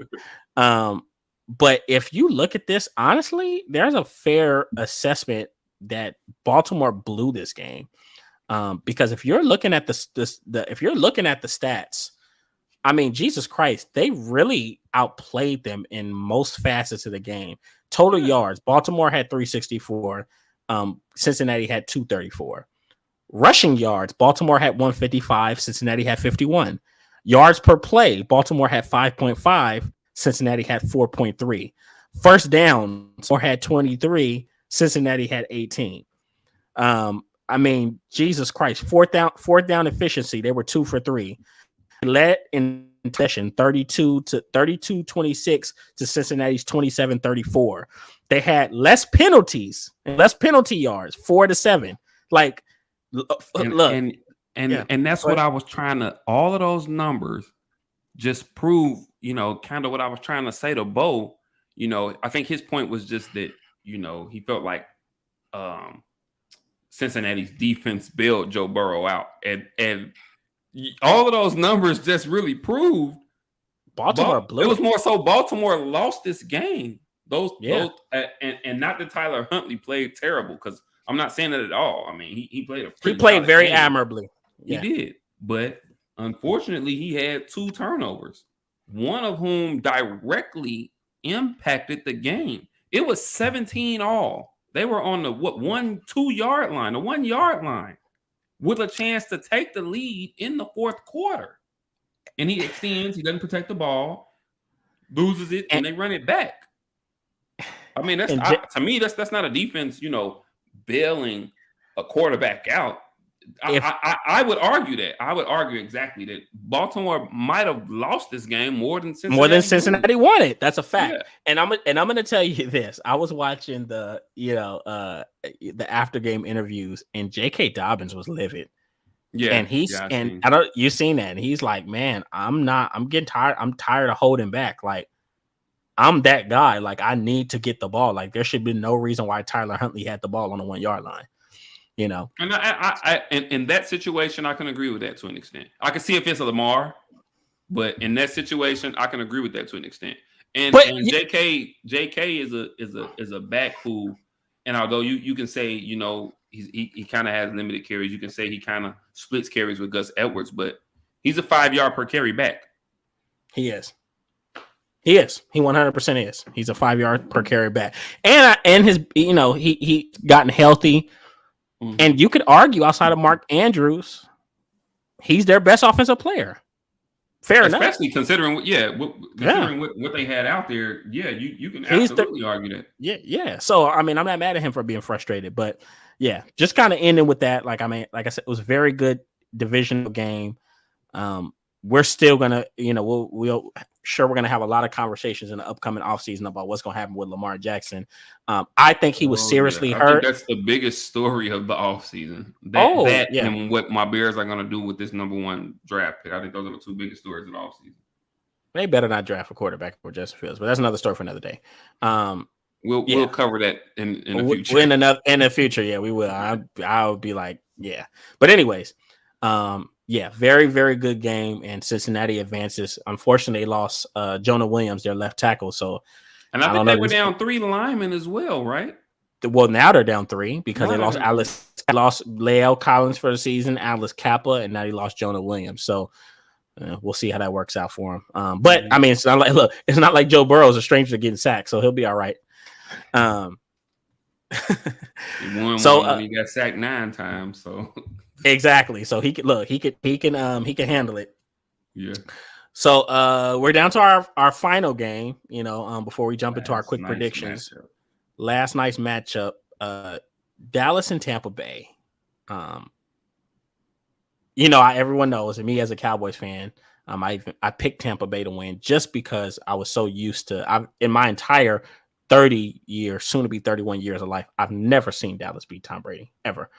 But if you look at this honestly, there's a fair assessment that Baltimore blew this game. Because if you're looking at if you're looking at the stats, I mean, Jesus Christ, they really outplayed them in most facets of the game. Total yards, Baltimore had 364. Cincinnati had 234. Rushing yards, Baltimore had 155. Cincinnati had 51. Yards per play, Baltimore had 5.5. Cincinnati had 4.3. First down, Baltimore had 23. Cincinnati had 18. I mean, Jesus Christ, fourth down efficiency, they were 2 for 3. Led in session 32-26 to Cincinnati's 27-34. They had less penalties and less penalty yards, 4-7. Like, look, and that's what I was trying to. All of those numbers just prove, kind of what I was trying to say to Bo. I think his point was just that, he felt like Cincinnati's defense bailed Joe Burrow out, and all of those numbers just really proved Baltimore blew. It was more so Baltimore lost this game. Those and not that Tyler Huntley played terrible, because I'm not saying that at all. I mean, he played very game. admirably. He did, but unfortunately, he had 2 turnovers, one of whom directly impacted the game. It was 17 all. They were on the 1-2 yard line, the 1 yard line, with a chance to take the lead in the fourth quarter. And he extends, he doesn't protect the ball, loses it, and they run it back. I mean, to me, that's not a defense, bailing a quarterback out. I would argue that. I would argue exactly that Baltimore might have lost this game more than Cincinnati won it. That's a fact. Yeah. And I'm going to tell you this. I was watching the after game interviews, and J.K. Dobbins was livid. Yeah, and you've seen that. And he's like, man, I'm getting tired. I'm tired of holding back. Like, I'm that guy. Like, I need to get the ball. Like, there should be no reason why Tyler Huntley had the ball on the 1 yard line. And in that situation, I can agree with that to an extent. I can see if it's a Lamar, but in that situation, I can agree with that to an extent. And JK is a back who, and although you can say, he kind of has limited carries, you can say he kind of splits carries with Gus Edwards, but he's a 5 yard per carry back. He is. He 100% is. He's a 5 yard per carry back, and his he gotten healthy. Mm-hmm. And you could argue outside of Mark Andrews, he's their best offensive player. Fair enough. Especially considering what they had out there. Yeah, you can absolutely argue that. Yeah. So, I mean, I'm not mad at him for being frustrated, but yeah, just kind of ending with that. Like I said, it was a very good divisional game. We're still going to, we're going to have a lot of conversations in the upcoming offseason about what's going to happen with Lamar Jackson. I think he was seriously hurt. I think that's the biggest story of the offseason. And what my Bears are going to do with this number 1 draft pick. I think those are the 2 biggest stories of the offseason. They better not draft a quarterback for Justin Fields, but that's another story for another day. We'll cover that in the future. In the future, yeah, we will. I would be like, yeah. But anyways, very, very good game, and Cincinnati advances. Unfortunately, they lost Jonah Williams, their left tackle. So, and I think they were down 3 linemen as well, right? Well, now they're down 3 because they lost Lael Collins for the season, Alice Kappa, and now he lost Jonah Williams. So we'll see how that works out for him. But I mean, it's not like Joe Burrow is a stranger to getting sacked, so he'll be all right. He won when he got sacked 9 times. So exactly. So he can handle it. Yeah. So we're down to our final game, before we jump into our quick predictions. Matchup. Last night's matchup, Dallas and Tampa Bay. Everyone knows, and me as a Cowboys fan, I picked Tampa Bay to win just because I was so used to. In my entire 30 years, soon to be 31 years of life, I've never seen Dallas beat Tom Brady ever.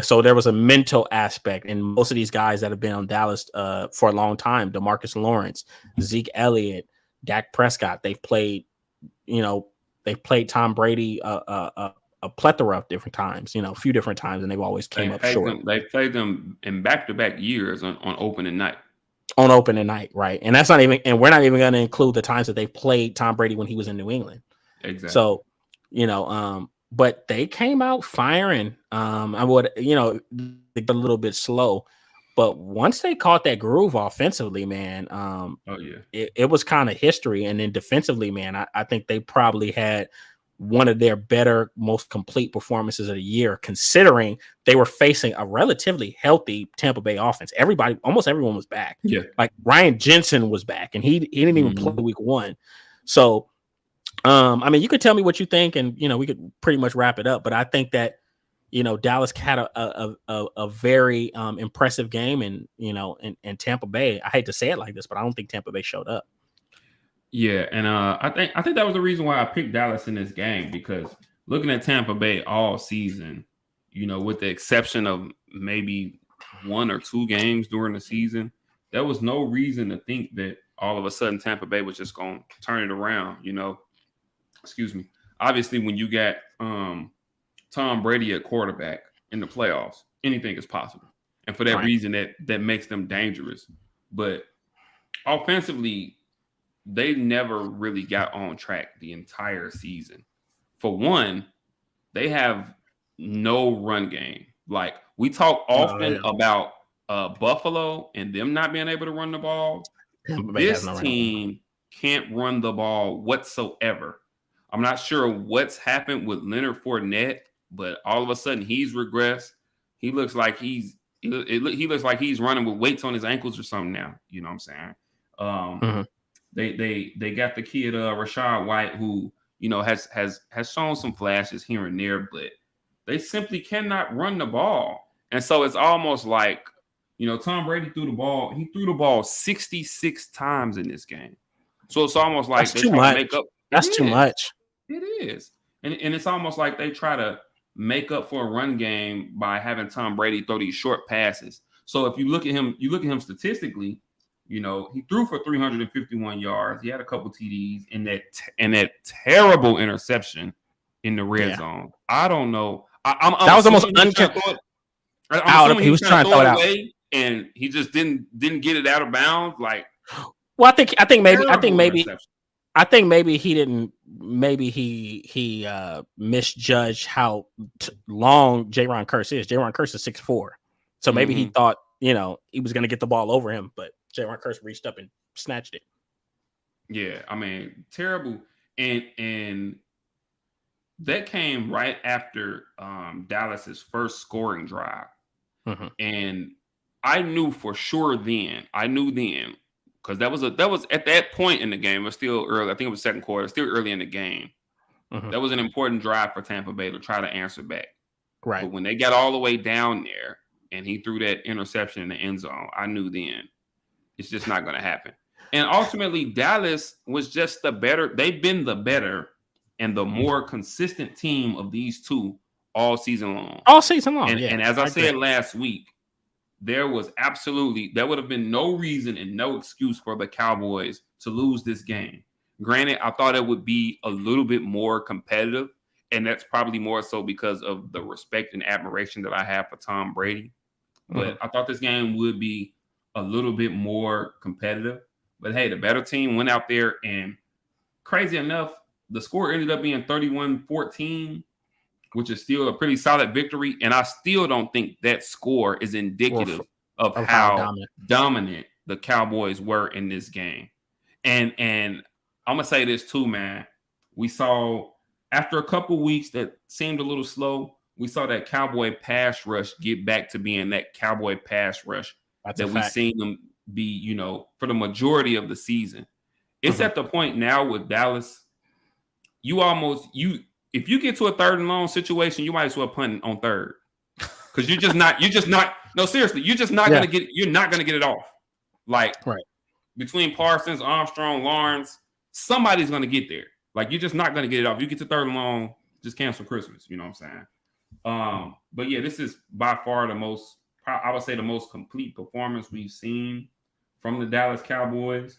So there was a mental aspect, and most of these guys that have been on Dallas for a long time, DeMarcus Lawrence, Zeke Elliott, Dak Prescott. They've played Tom Brady a plethora of different times, a few different times, and they've always came up short. They played them in back-to-back years on opening night. On opening night, right? And that's not even, and we're not even going to include the times that they played Tom Brady when he was in New England. Exactly. So, but they came out firing. I would, they got a little bit slow, but once they caught that groove offensively, man, it was kind of history. And then defensively, man, I think they probably had one of their better, most complete performances of the year, considering they were facing a relatively healthy Tampa Bay offense. Almost everyone was back. Yeah. Like Ryan Jensen was back, and he didn't even play week 1. So, I mean, you could tell me what you think, and we could pretty much wrap it up. But I think that Dallas had a very impressive game, and Tampa Bay. I hate to say it like this, but I don't think Tampa Bay showed up. Yeah, and I think that was the reason why I picked Dallas in this game, because looking at Tampa Bay all season, with the exception of maybe 1 or 2 games during the season, there was no reason to think that all of a sudden Tampa Bay was just going to turn it around. Excuse me. Obviously, when you got Tom Brady at quarterback in the playoffs, anything is possible, and for that reason, that makes them dangerous. But offensively, they never really got on track the entire season. For one, they have no run game. Like, we talk often about Buffalo and them not being able to run the ball. This team can't run the ball whatsoever. I'm not sure what's happened with Leonard Fournette, but all of a sudden he's regressed. He looks like he looks like he's running with weights on his ankles or something now. You know what I'm saying? They got the kid Rashad White, who has shown some flashes here and there, but they simply cannot run the ball. And so it's almost like, Tom Brady threw the ball. He threw the ball 66 times in this game. So it's almost like that's too much. That's too much. It is, and it's almost like they try to make up for a run game by having Tom Brady throw these short passes. So if you look at him statistically. He threw for 351 yards. He had a couple TDs in that terrible interception in the red zone. I don't know. That was almost uncontested. He was trying to throw it away, and he just didn't get it out of bounds. Like, well, I think maybe he didn't. Maybe he misjudged how long Jaron Kearse is. Jaron Kearse is 6'4", so maybe he thought he was going to get the ball over him, but Jaron Kearse reached up and snatched it. Yeah, I mean, terrible. And that came right after Dallas's first scoring drive. And I knew for sure then, because that was at that point in the game, it was still early. I think it was second quarter, still early in the game. That was an important drive for Tampa Bay to try to answer back. Right. But when they got all the way down there and he threw that interception in the end zone, I knew then it's just not going to happen. And ultimately, Dallas was just the better. They've been the better and the more consistent team of these two all season long. And as I said last week, there would have been no reason and no excuse for the Cowboys to lose this game. Granted, I thought it would be a little bit more competitive, and that's probably more so because of the respect and admiration that I have for Tom Brady. But I thought this game would be a little bit more competitive. But hey, the better team went out there, and crazy enough, the score ended up being 31-14, which is still a pretty solid victory. And I still don't think that score is indicative of how dominant the Cowboys were in this game. And I'm going to say this too, man. We saw, after a couple weeks that seemed a little slow, we saw that Cowboy pass rush get back to being that Cowboy pass rush that we've seen them be, for the majority of the season. It's at the point now with Dallas, if you get to a 3rd and long situation, you might as well punt on 3rd. Because you're just not going to get it off. Like, between Parsons, Armstrong, Lawrence, somebody's going to get there. Like, you're just not going to get it off. You get to 3rd and long, just cancel Christmas. You know what I'm saying? But yeah, this is by far the most complete performance we've seen from the Dallas Cowboys.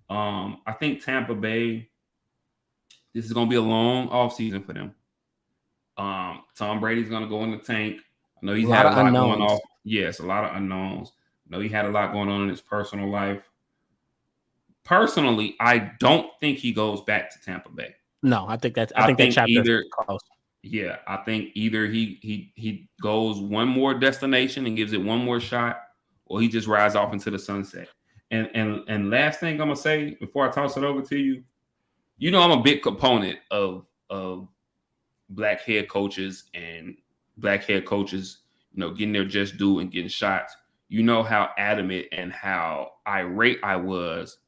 I think Tampa Bay, this is going to be a long offseason for them. Tom Brady's going to go in the tank. I know he's had a lot going on. Yes, a lot of unknowns. I know he had a lot going on in his personal life. Personally, I don't think he goes back to Tampa Bay. No, I think that chapter either close. Yeah, I think either he goes one more destination and gives it one more shot, or he just rides off into the sunset. And last thing I'm gonna say before I toss it over to you, you know, I'm a big component of black head coaches and black head coaches, you know, getting their just due and getting shots. You know how adamant and how irate I was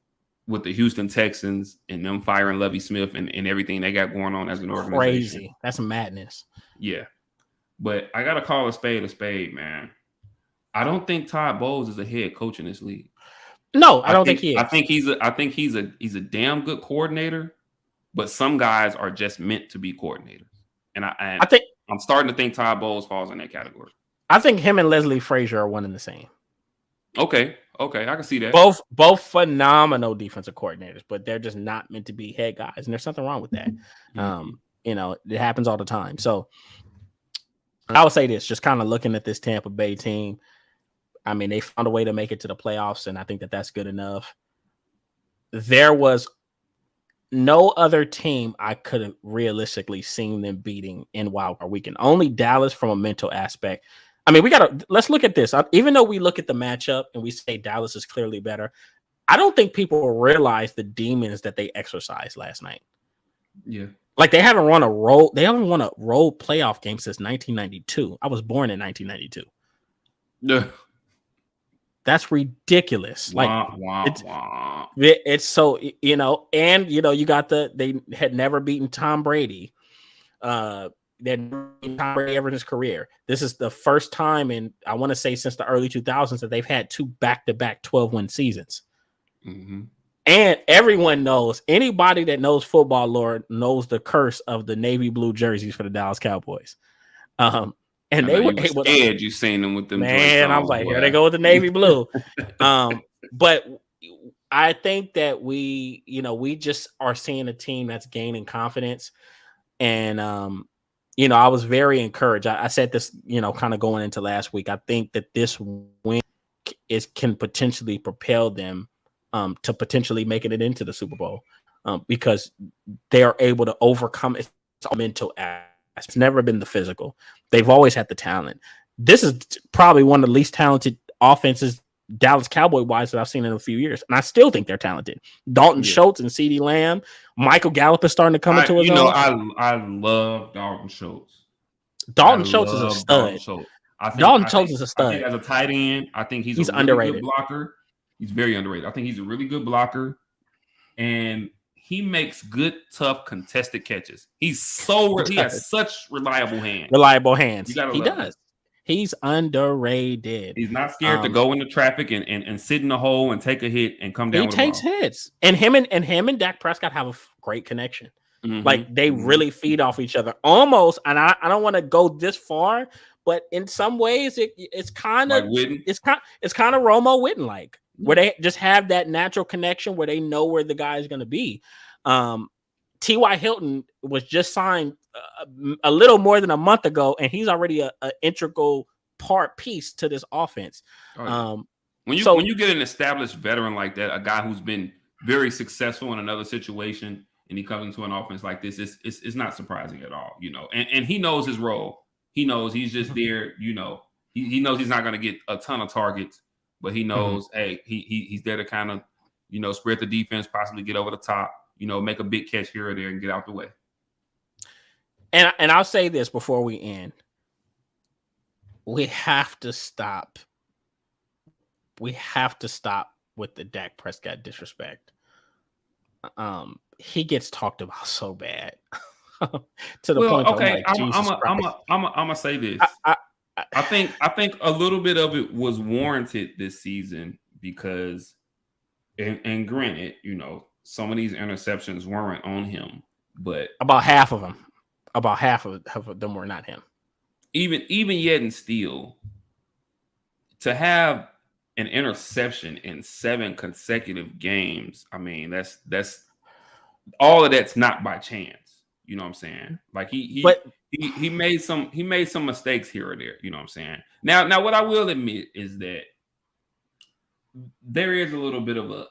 with the Houston Texans and them firing Lovie Smith and everything they got going on as an organization. Crazy. That's madness. Yeah. But I got to call a spade, man. I don't think Todd Bowles is a head coach in this league. No, I don't think he is. I think he's a damn good coordinator, but some guys are just meant to be coordinators. And I think I'm starting to think Todd Bowles falls in that category. I think him and Leslie Frazier are one and the same. Okay, I can see that. Both phenomenal defensive coordinators, but they're just not meant to be head guys, and there's something wrong with that. Mm-hmm. You know, it happens all the time. So I would say this, just kind of looking at this Tampa Bay team, I mean, they found a way to make it to the playoffs, and I think that that's good enough. There was no other team I could have realistically seen them beating in Wildcard Weekend. Only Dallas from a mental aspect. I mean, let's look at this. Even though we look at the matchup and we say Dallas is clearly better, I don't think people realize the demons that they exercised last night. Yeah. Like they haven't won a road playoff game since 1992. I was born in 1992. Yeah. That's ridiculous. It's so, you know, and you know, they had never beaten Tom Brady. That Tom Brady ever in his career. This is the first time in, I want to say, since the early 2000s that they've had 2 back-to-back 12-win seasons. Mm-hmm. And everyone knows, anybody that knows football lore knows the curse of the navy blue jerseys for the Dallas Cowboys. And they were scared you seen them with them. Man, I was like, here they go with the navy blue. But I think that we just are seeing a team that's gaining confidence. And you know, I was very encouraged. I said this, you know, kind of going into last week. I think that this win can potentially propel them to potentially making it into the Super Bowl because they are able to overcome its mental aspect. It's never been the physical. They've always had the talent. This is probably one of the least talented offenses Dallas Cowboy wise that I've seen in a few years. And I still think they're talented. Dalton Schultz and CeeDee Lamb. Michael Gallup is starting to come into his own. I love Dalton Schultz. Dalton Schultz is a stud. Dalton Schultz is a stud. I think as a tight end, I think he's a really underrated good blocker. He's very underrated. I think he's a really good blocker. And he makes good, tough, contested catches. He has such reliable hands. He does. He's underrated. He's not scared to go into traffic and sit in the hole and take a hit and come down. He takes hits, and him and Dak Prescott have a great connection. Mm-hmm. Like they really feed off each other, almost. And I don't want to go this far, but in some ways, it's kind of it's kind of Romo Witten like, where they just have that natural connection where they know where the guy is going to be. T.Y. Hilton was just signed a little more than a month ago, and he's already an integral piece to this offense. When you get an established veteran like that, a guy who's been very successful in another situation, and he comes into an offense like this, it's not surprising at all, you know. And he knows his role. He knows he's just there, you know. He knows he's not going to get a ton of targets, but he knows, hey, he's there to kind of, you know, spread the defense, possibly get over the top, you know, make a big catch here or there and get out the way. And I'll say this before we end. We have to stop. We have to stop with the Dak Prescott disrespect. He gets talked about so bad to the point. Okay, I'm gonna say this. I think a little bit of it was warranted this season because, and granted, you know, some of these interceptions weren't on him, but about half of them were not him. Even yet and still, to have an interception in 7 consecutive games. I mean, that's all of that's not by chance. You know what I'm saying? Like But he made some mistakes here or there. You know what I'm saying? Now what I will admit is that there is a little bit of a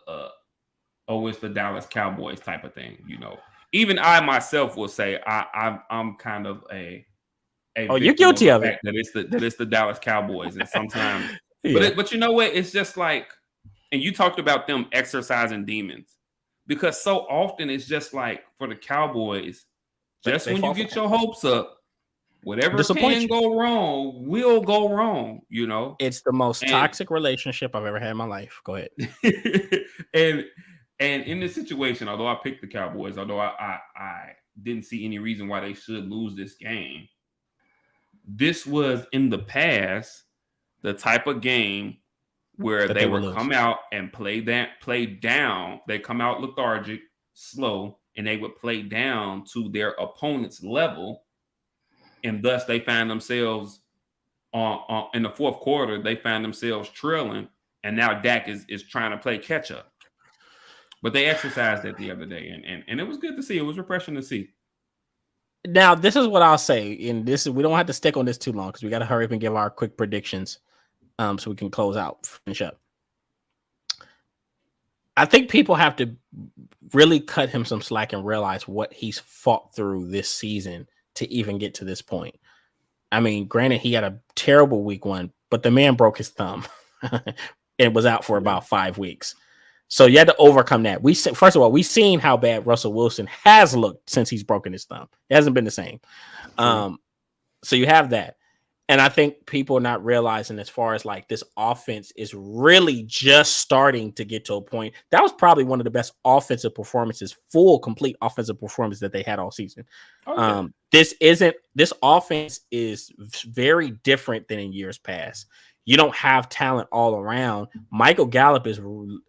oh, it's the Dallas Cowboys type of thing. You know, even I myself will say I'm kind of a you're victim of guilty the of it. fact that it's the Dallas Cowboys, and sometimes, Yeah. but you know what? It's just like, and you talked about them exercising demons, because so often it's just like for the Cowboys, just They when you fall get flat. your hopes up, whatever Disappoint can you. go wrong will go wrong. You know, It's the most and toxic relationship I've ever had in my life. Go ahead. and in this situation, although I picked the Cowboys, although I didn't see any reason why they should lose this game, this was in the past the type of game where That they they will would lose. come out and play down. They come out lethargic, slow, and they would play down to their opponent's level, and thus they find themselves in the fourth quarter. They find themselves trailing, and now Dak is trying to play catch up. But they exercised that the other day, and it was good to see. It was refreshing to see. Now, this is what I'll say, and this is we don't have to stick on this too long because we got to hurry up and give our quick predictions, so we can close out, finish up. I think people have to really cut him some slack and realize what he's fought through this season to even get to this point. I mean, granted, he had a terrible week 1, but the man broke his thumb and was out for about 5 weeks. So you had to overcome that. First of all, we've seen how bad Russell Wilson has looked since he's broken his thumb. It hasn't been the same. So you have that. And I think people are not realizing, as far as like this offense is really just starting to get to a point. That was probably one of the best offensive performances, full, complete offensive performance that they had all season. This offense is very different than in years past. You don't have talent all around. Michael Gallup is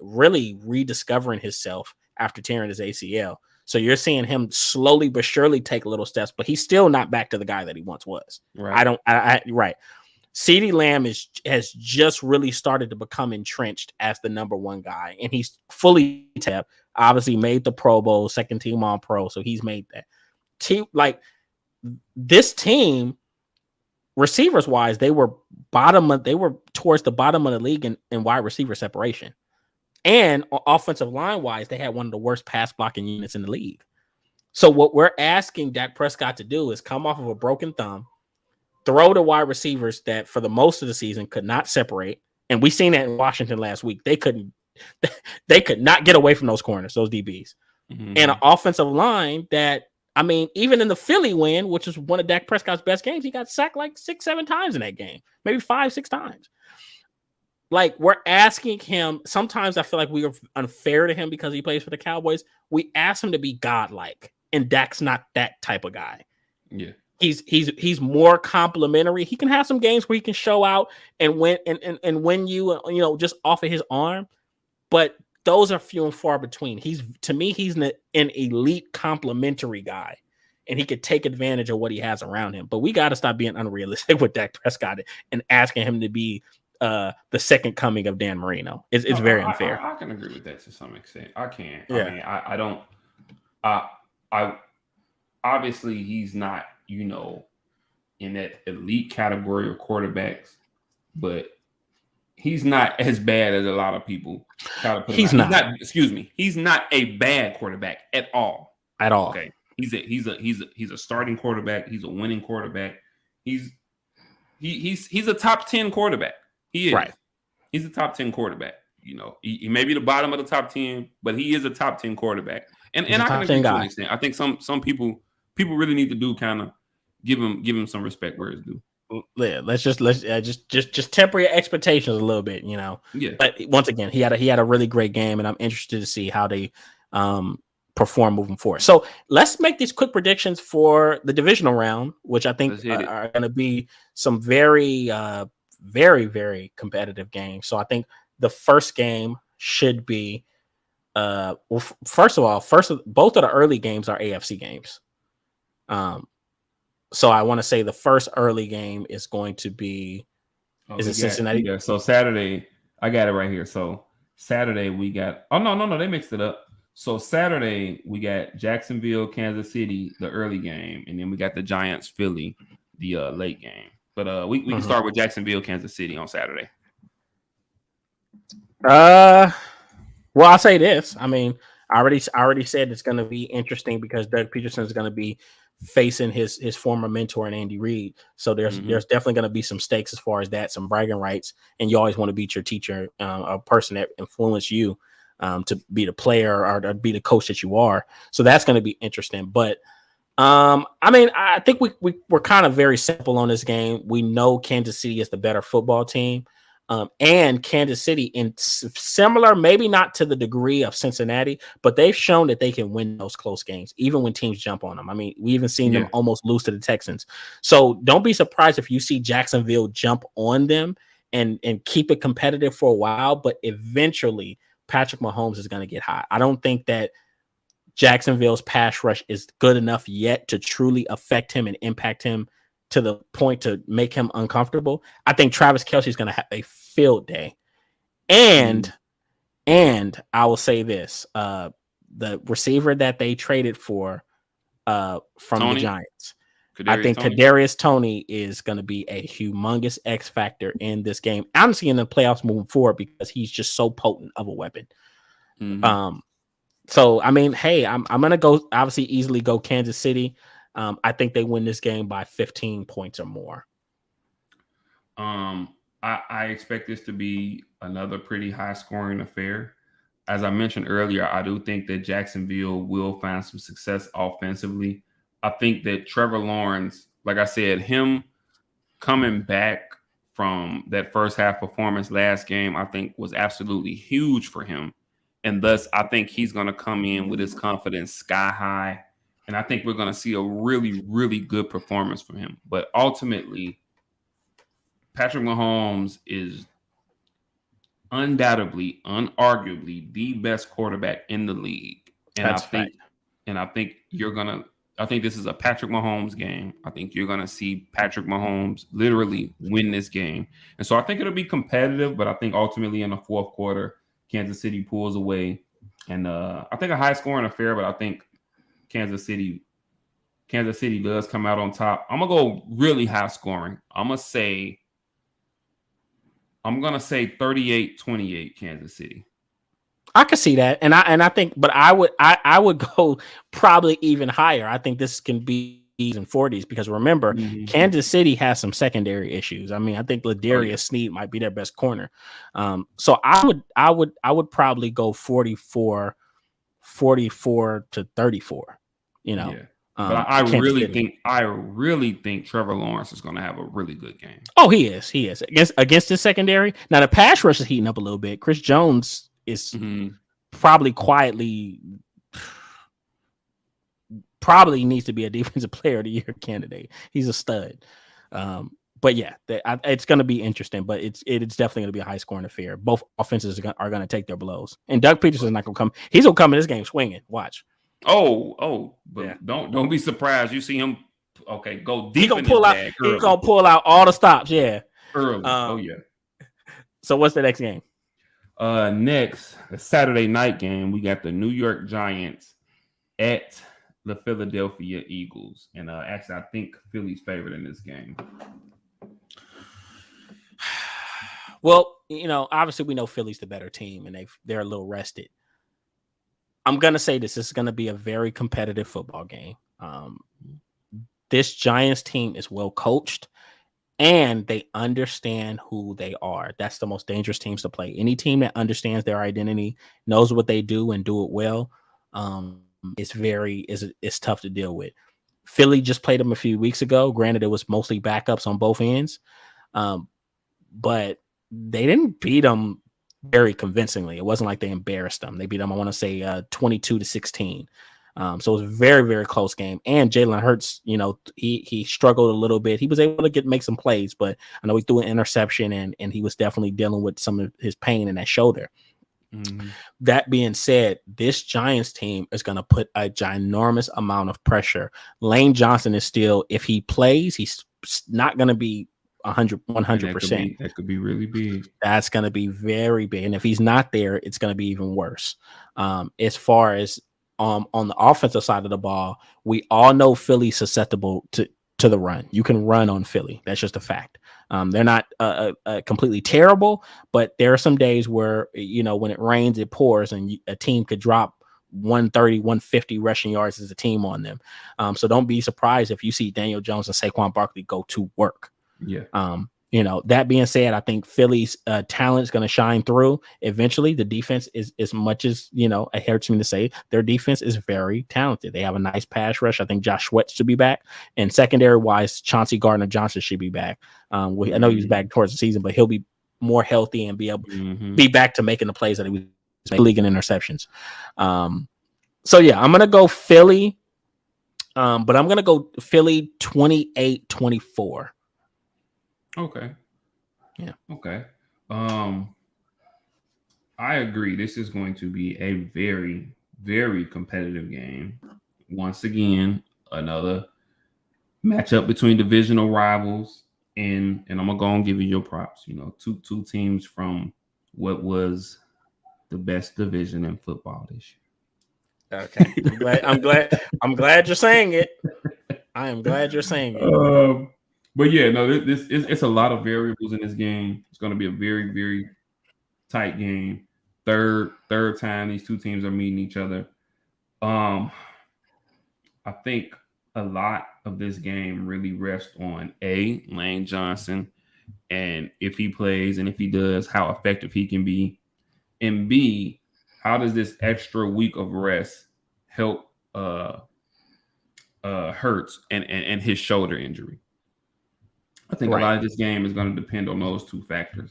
really rediscovering himself after tearing his ACL. So you're seeing him slowly but surely take little steps, but he's still not back to the guy that he once was. Right. Right. CeeDee Lamb has just really started to become entrenched as the number 1 guy, and he's fully tapped. Obviously made the Pro Bowl, second team All Pro, so he's made that. This team, receivers wise, they were towards the bottom of the league in wide receiver separation. And offensive line wise, they had one of the worst pass blocking units in the league. So what we're asking Dak Prescott to do is come off of a broken thumb, throw to wide receivers that for the most of the season could not separate. And we seen that in Washington last week. They could not get away from those corners, those DBs. Mm-hmm. And an offensive line that, I mean, even in the Philly win, which is one of Dak Prescott's best games, he got sacked like 6-7 times in that game, maybe 5-6 times. Like, we're asking him. Sometimes I feel like we are unfair to him because he plays for the Cowboys. We ask him to be godlike, and Dak's not that type of guy. Yeah, he's more complimentary. He can have some games where he can show out and win and win you just off of his arm, but those are few and far between. To me, he's an elite complimentary guy, and he could take advantage of what he has around him. But we got to stop being unrealistic with Dak Prescott and asking him to be the second coming of Dan Marino. It's very unfair. I can agree with that to some extent. I can. Yeah. I mean, I don't. I obviously he's not, in that elite category of quarterbacks, but he's not as bad as a lot of people try to put him He's out. not. Excuse me. He's not a bad quarterback at all. At all. Okay. He's a starting quarterback. He's a winning quarterback. He's a top 10 quarterback. He is. Right. He's a top 10 quarterback. He may be the bottom of the top 10, but he is a top 10 quarterback. And I can agree to an extent. I think some people really need to do kind of give him some respect where it's due. Yeah, let's just temper your expectations a little bit, Yeah. But once again, he had a really great game, and I'm interested to see how they perform moving forward. So let's make these quick predictions for the divisional round, which I think are going to be some very, very, very competitive games. So I think the first game should be, first of all, both of the early games are AFC games. So I want to say the first early game is going to be, is it Cincinnati? Yeah. So Saturday, I got it right here. So Saturday we got. Oh no, they mixed it up. So Saturday we got Jacksonville, Kansas City, the early game, and then we got the Giants, Philly, the late game. But we can start with Jacksonville, Kansas City on Saturday. Well, I'll say this. I mean, I already said it's going to be interesting because Doug Peterson is going to be facing his former mentor and Andy Reid. So there's definitely going to be some stakes as far as that, some bragging rights, and you always want to beat your teacher, a person that influenced you to be the player or to be the coach that you are. So that's going to be interesting. But I mean, I think we're kind of very simple on this game. We know Kansas City is the better football team. And Kansas City in similar, maybe not to the degree of Cincinnati, but they've shown that they can win those close games, even when teams jump on them. I mean, we even seen them almost lose to the Texans. So don't be surprised if you see Jacksonville jump on them and keep it competitive for a while, but eventually Patrick Mahomes is going to get hot. I don't think that Jacksonville's pass rush is good enough yet to truly affect him and impact him to the point to make him uncomfortable. I think Travis Kelce is going to have a field day. And I will say this, the receiver that they traded for from the Giants, I think Kadarius Toney is going to be a humongous X factor in this game. I'm seeing the playoffs moving forward because he's just so potent of a weapon. So, I mean, hey, I'm going to go obviously easily go Kansas City. I think they win this game by 15 points or more. I expect this to be another pretty high scoring affair. As I mentioned earlier, I do think that Jacksonville will find some success offensively. I think that Trevor Lawrence, like I said, him coming back from that first half performance last game, I think was absolutely huge for him. And thus, I think he's going to come in with his confidence sky high. And I think we're going to see a really, really good performance from him. But ultimately, Patrick Mahomes is undoubtedly, unarguably the best quarterback in the league. And I think this is a Patrick Mahomes game. I think you're going to see Patrick Mahomes literally win this game. And so I think it'll be competitive, but I think ultimately in the fourth quarter, Kansas City pulls away. And I think a high scoring affair, but I think Kansas City does come out on top. I'm gonna go really high scoring. I'm gonna say 38-28 Kansas City. I could see that, and I think, but I would go probably even higher. I think this can be in 40s because remember, Kansas City has some secondary issues. I mean, I think Ladarius Sneed might be their best corner. So I would probably go 44 to 34, you know. But I really think Trevor Lawrence is going to have a really good game. Oh, he is against the secondary. Now the pass rush is heating up a little bit. Chris Jones is probably needs to be a defensive player of the year candidate. He's a stud. But yeah, it's going to be interesting, but it's definitely going to be a high scoring affair. Both offenses are going to take their blows, and Doug Peterson's not going to come. He's going to come in this game swinging. Watch. But don't be surprised. You see him. Okay, go deep. He's gonna pull out all the stops. Yeah, early. So what's the next game? Next, the Saturday night game, we got the New York Giants at the Philadelphia Eagles, and actually, I think Philly's favored in this game. Well, obviously we know Philly's the better team, and they're a little rested. I'm going to say this is going to be a very competitive football game. This Giants team is well coached, and they understand who they are. That's the most dangerous teams to play. Any team that understands their identity, knows what they do, and do it well, it's tough to deal with. Philly just played them a few weeks ago. Granted, it was mostly backups on both ends, but they didn't beat them very convincingly. It wasn't like they embarrassed them. They beat them, I want to say, 22-16. So it was a very, very close game. And Jalen Hurts, he struggled a little bit. He was able to make some plays, but I know he threw an interception and he was definitely dealing with some of his pain in that shoulder. That being said, this Giants team is going to put a ginormous amount of pressure. Lane Johnson is still, if he plays, he's not going to be 100%. That could be really big. That's going to be very big. And if he's not there, it's going to be even worse. As far as on the offensive side of the ball, we all know Philly's susceptible to the run. You can run on Philly. That's just a fact. They're not completely terrible, but there are some days where, when it rains, it pours, and a team could drop 130, 150 rushing yards as a team on them. So don't be surprised if you see Daniel Jones and Saquon Barkley go to work. Yeah. That being said, I think Philly's talent is going to shine through eventually. The defense is, as much as, it hurts me to say, their defense is very talented. They have a nice pass rush. I think Josh Sweat should be back. And secondary wise, Chauncey Gardner-Johnson should be back. I know he was back towards the season, but he'll be more healthy and be able be back to making the plays that he was league in interceptions. So yeah, I'm going to go Philly. But I'm going to go Philly 28-24. Okay. Yeah. Okay. I agree. This is going to be a very, very competitive game. Once again, another matchup between divisional rivals, and I'm gonna go and give you your props. Two teams from what was the best division in football this year. Okay. I'm glad you're saying it. I am glad you're saying it. But yeah, no, it's a lot of variables in this game. It's going to be a very, very tight game. Third time these two teams are meeting each other. I think a lot of this game really rests on Lane Johnson, and if he plays and if he does, how effective he can be, and B, how does this extra week of rest help Hurts and his shoulder injury. I think a lot of this game is going to depend on those two factors.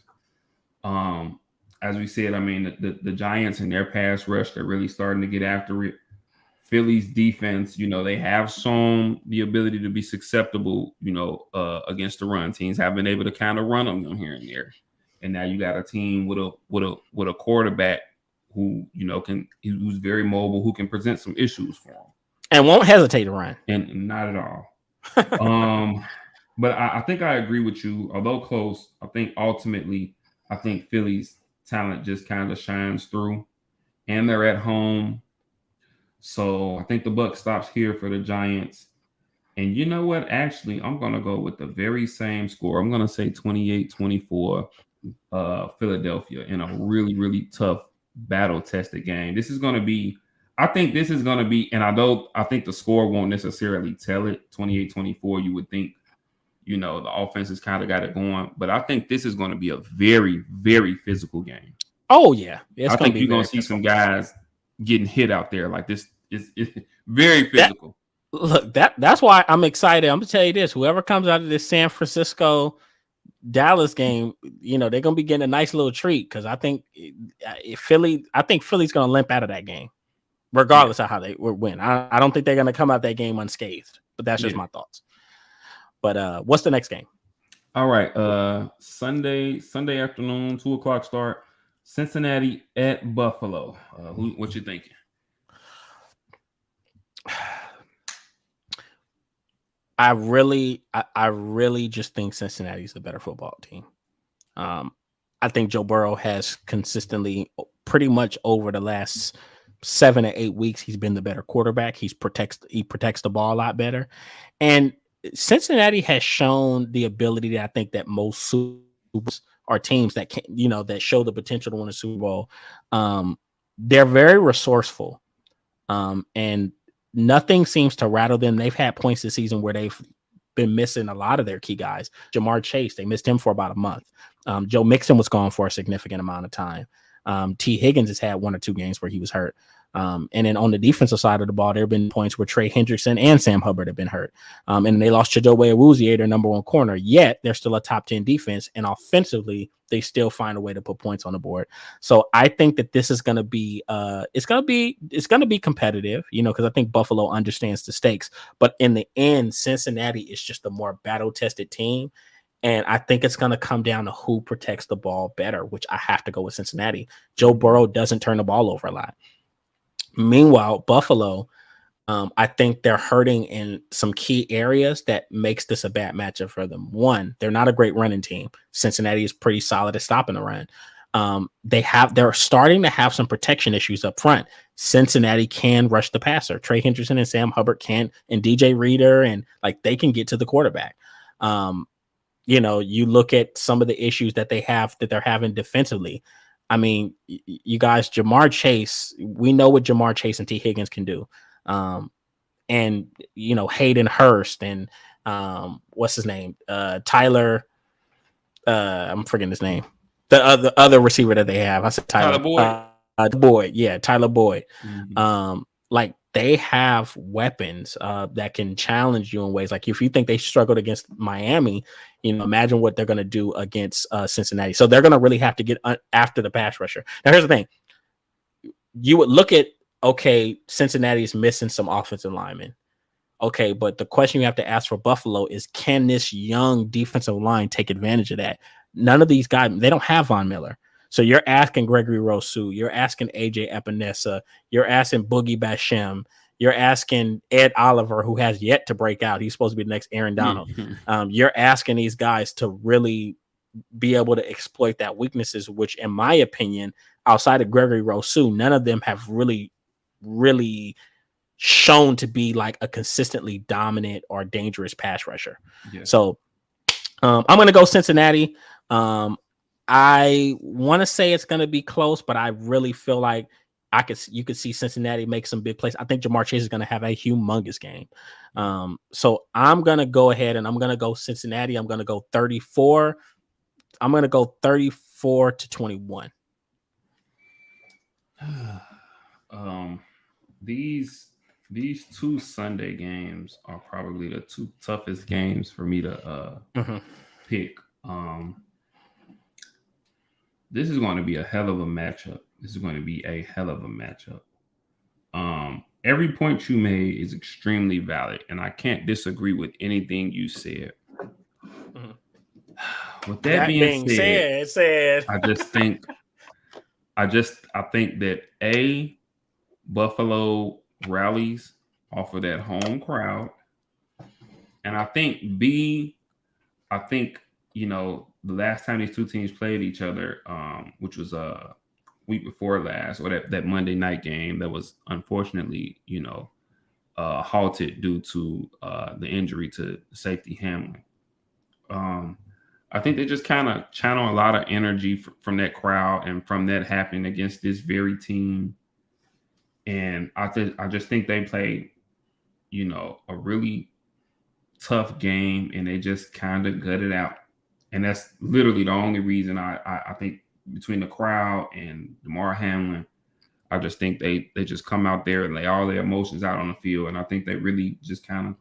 As we said, I mean, the Giants and their pass rush, they're really starting to get after it. Philly's defense, they have shown the ability to be susceptible, against the run. Teams have been able to kind of run them here and there. And now you got a team with a quarterback who, who's very mobile, who can present some issues for them. And won't hesitate to run. And not at all. But I think I agree with you. Although close, I think ultimately, Philly's talent just kind of shines through. And they're at home. So I think the buck stops here for the Giants. And you know what? Actually, I'm going to go with the very same score. I'm going to say 28-24 Philadelphia in a really, really tough battle-tested game. This is going to be, I think this is going to be, and I think the score won't necessarily tell it, 28-24, you would think, the offense has kind of got it going. But I think this is going to be a very, very physical game. Oh, yeah. I think you're going to see some guys getting hit out there. Like this is very physical. That's why I'm excited. I'm going to tell you this. Whoever comes out of this San Francisco Dallas game, they're going to be getting a nice little treat, because I think Philly's going to limp out of that game, regardless of how they win. I don't think they're going to come out that game unscathed, but that's just my thoughts. But what's the next game? All right. Sunday afternoon, 2:00 start. Cincinnati at Buffalo. What you thinking? I really just think Cincinnati's the better football team. I think Joe Burrow has consistently, pretty much over the last 7 to 8 weeks, he's been the better quarterback. He protects the ball a lot better. And Cincinnati has shown the ability that I think that most Super Bowls are teams that can, that show the potential to win a Super Bowl. They're very resourceful. And nothing seems to rattle them. They've had points this season where they've been missing a lot of their key guys. Jamar Chase, they missed him for about a month. Joe Mixon was gone for a significant amount of time. T. Higgins has had 1 or 2 games where he was hurt. And then on the defensive side of the ball, there have been points where Trey Hendrickson and Sam Hubbard have been hurt. And they lost Chidobe Awuzie, their number 1 corner. Yet they're still a top 10 defense, and offensively, they still find a way to put points on the board. So I think that this is going to be, it's going to be competitive, because I think Buffalo understands the stakes. But in the end, Cincinnati is just a more battle-tested team. And I think it's going to come down to who protects the ball better, which I have to go with Cincinnati. Joe Burrow doesn't turn the ball over a lot. Meanwhile, Buffalo, I think they're hurting in some key areas that makes this a bad matchup for them. One, they're not a great running team. Cincinnati is pretty solid at stopping the run. They're starting to have some protection issues up front. Cincinnati can rush the passer. Trey Hendrickson and Sam Hubbard can, and DJ Reader, and like they can get to the quarterback. You look at some of the issues that they're having defensively. I mean, you guys, Jamar Chase, we know what Jamar Chase and T. Higgins can do. And Hayden Hurst and what's his name? Tyler. I'm forgetting his name. The other receiver that they have. I said Tyler Boyd. Boyd. Yeah, Tyler Boyd. Mm-hmm. Like they have weapons that can challenge you in ways. Like if you think they struggled against Miami, imagine what they're going to do against Cincinnati. So they're going to really have to get after the pass rusher. Now, here's the thing. You would look at, okay, Cincinnati is missing some offensive linemen. Okay, but the question you have to ask for Buffalo is, can this young defensive line take advantage of that? None of these guys, they don't have Von Miller. So you're asking Gregory Rousseau, you're asking AJ Epinesa, you're asking Boogie Basham, you're asking Ed Oliver, who has yet to break out. He's supposed to be the next Aaron Donald. You're asking these guys to really be able to exploit that weaknesses, which in my opinion, outside of Gregory Rousseau, none of them have really shown to be like a consistently dominant or dangerous pass rusher. Yeah. So I'm going to go Cincinnati. I want to say it's going to be close, but I really feel like you could see Cincinnati make some big plays. I think Jamar Chase is going to have a humongous game. So I'm going to go ahead and I'm going to go Cincinnati. I'm going to go 34. I'm going to go 34-21. These two Sunday games are probably the two toughest games for me to pick. This is going to be a hell of a matchup. Every point you made is extremely valid, and I can't disagree with anything you said. With that being said, I think that Buffalo rallies off of that home crowd, and I think the last time these two teams played each other, which was week before last, or that Monday night game that was unfortunately halted due to the injury to safety Hamlin. I think they just kind of channel a lot of energy from that crowd and from that happening against this very team. And I just think they played, a really tough game, and they just kind of gutted out. And that's literally the only reason I think between the crowd and Damar Hamlin, I just think they just come out there and lay all their emotions out on the field. And I think they really just kind of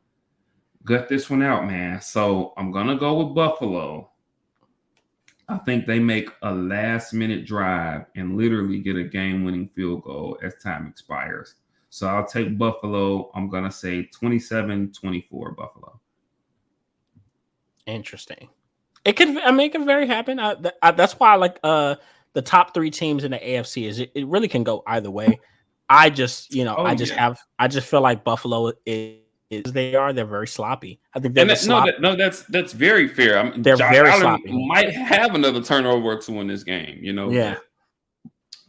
gut this one out, man. So I'm going to go with Buffalo. I think they make a last-minute drive and literally get a game-winning field goal as time expires. So I'll take Buffalo. I'm going to say 27-24 Buffalo. Interesting. It can very happen. That's why I like the top three teams in the AFC is it really can go either way. I just feel like Buffalo they're very sloppy. I think they're that's very fair. I mean, they're Josh very Allen sloppy. Might have another turnover or two in this game, Yeah.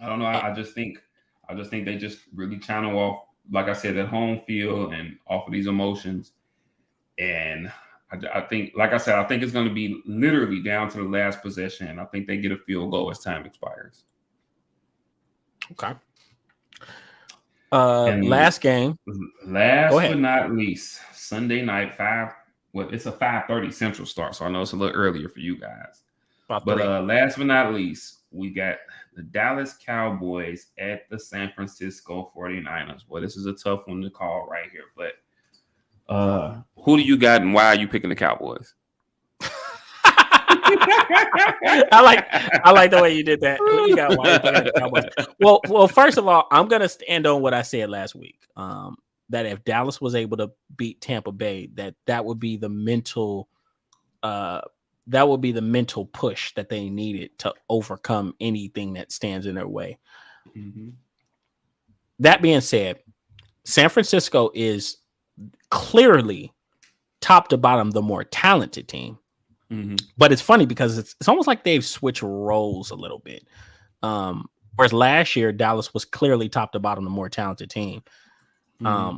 I don't know. I just think they just really channel off, like I said, that home field and off of these emotions. And I think, like I said, I think it's going to be literally down to the last possession. I think they get a field goal as time expires. Okay. Last game. Last but not least, Sunday night, it's a 5:30 Central start, so I know it's a little earlier for you guys. Last but not least, we got the Dallas Cowboys at the San Francisco 49ers. Boy, this is a tough one to call right here, but who do you got and why are you picking the Cowboys? I like the way you did that. You got why you picking the Cowboys. Well, first of all, I'm gonna stand on what I said last week. That if Dallas was able to beat Tampa Bay, that would be the mental push that they needed to overcome anything that stands in their way. Mm-hmm. That being said, San Francisco is clearly top to bottom the more talented team. Mm-hmm. But it's funny because it's almost like they've switched roles a little bit. Whereas last year, Dallas was clearly top to bottom the more talented team. Mm-hmm.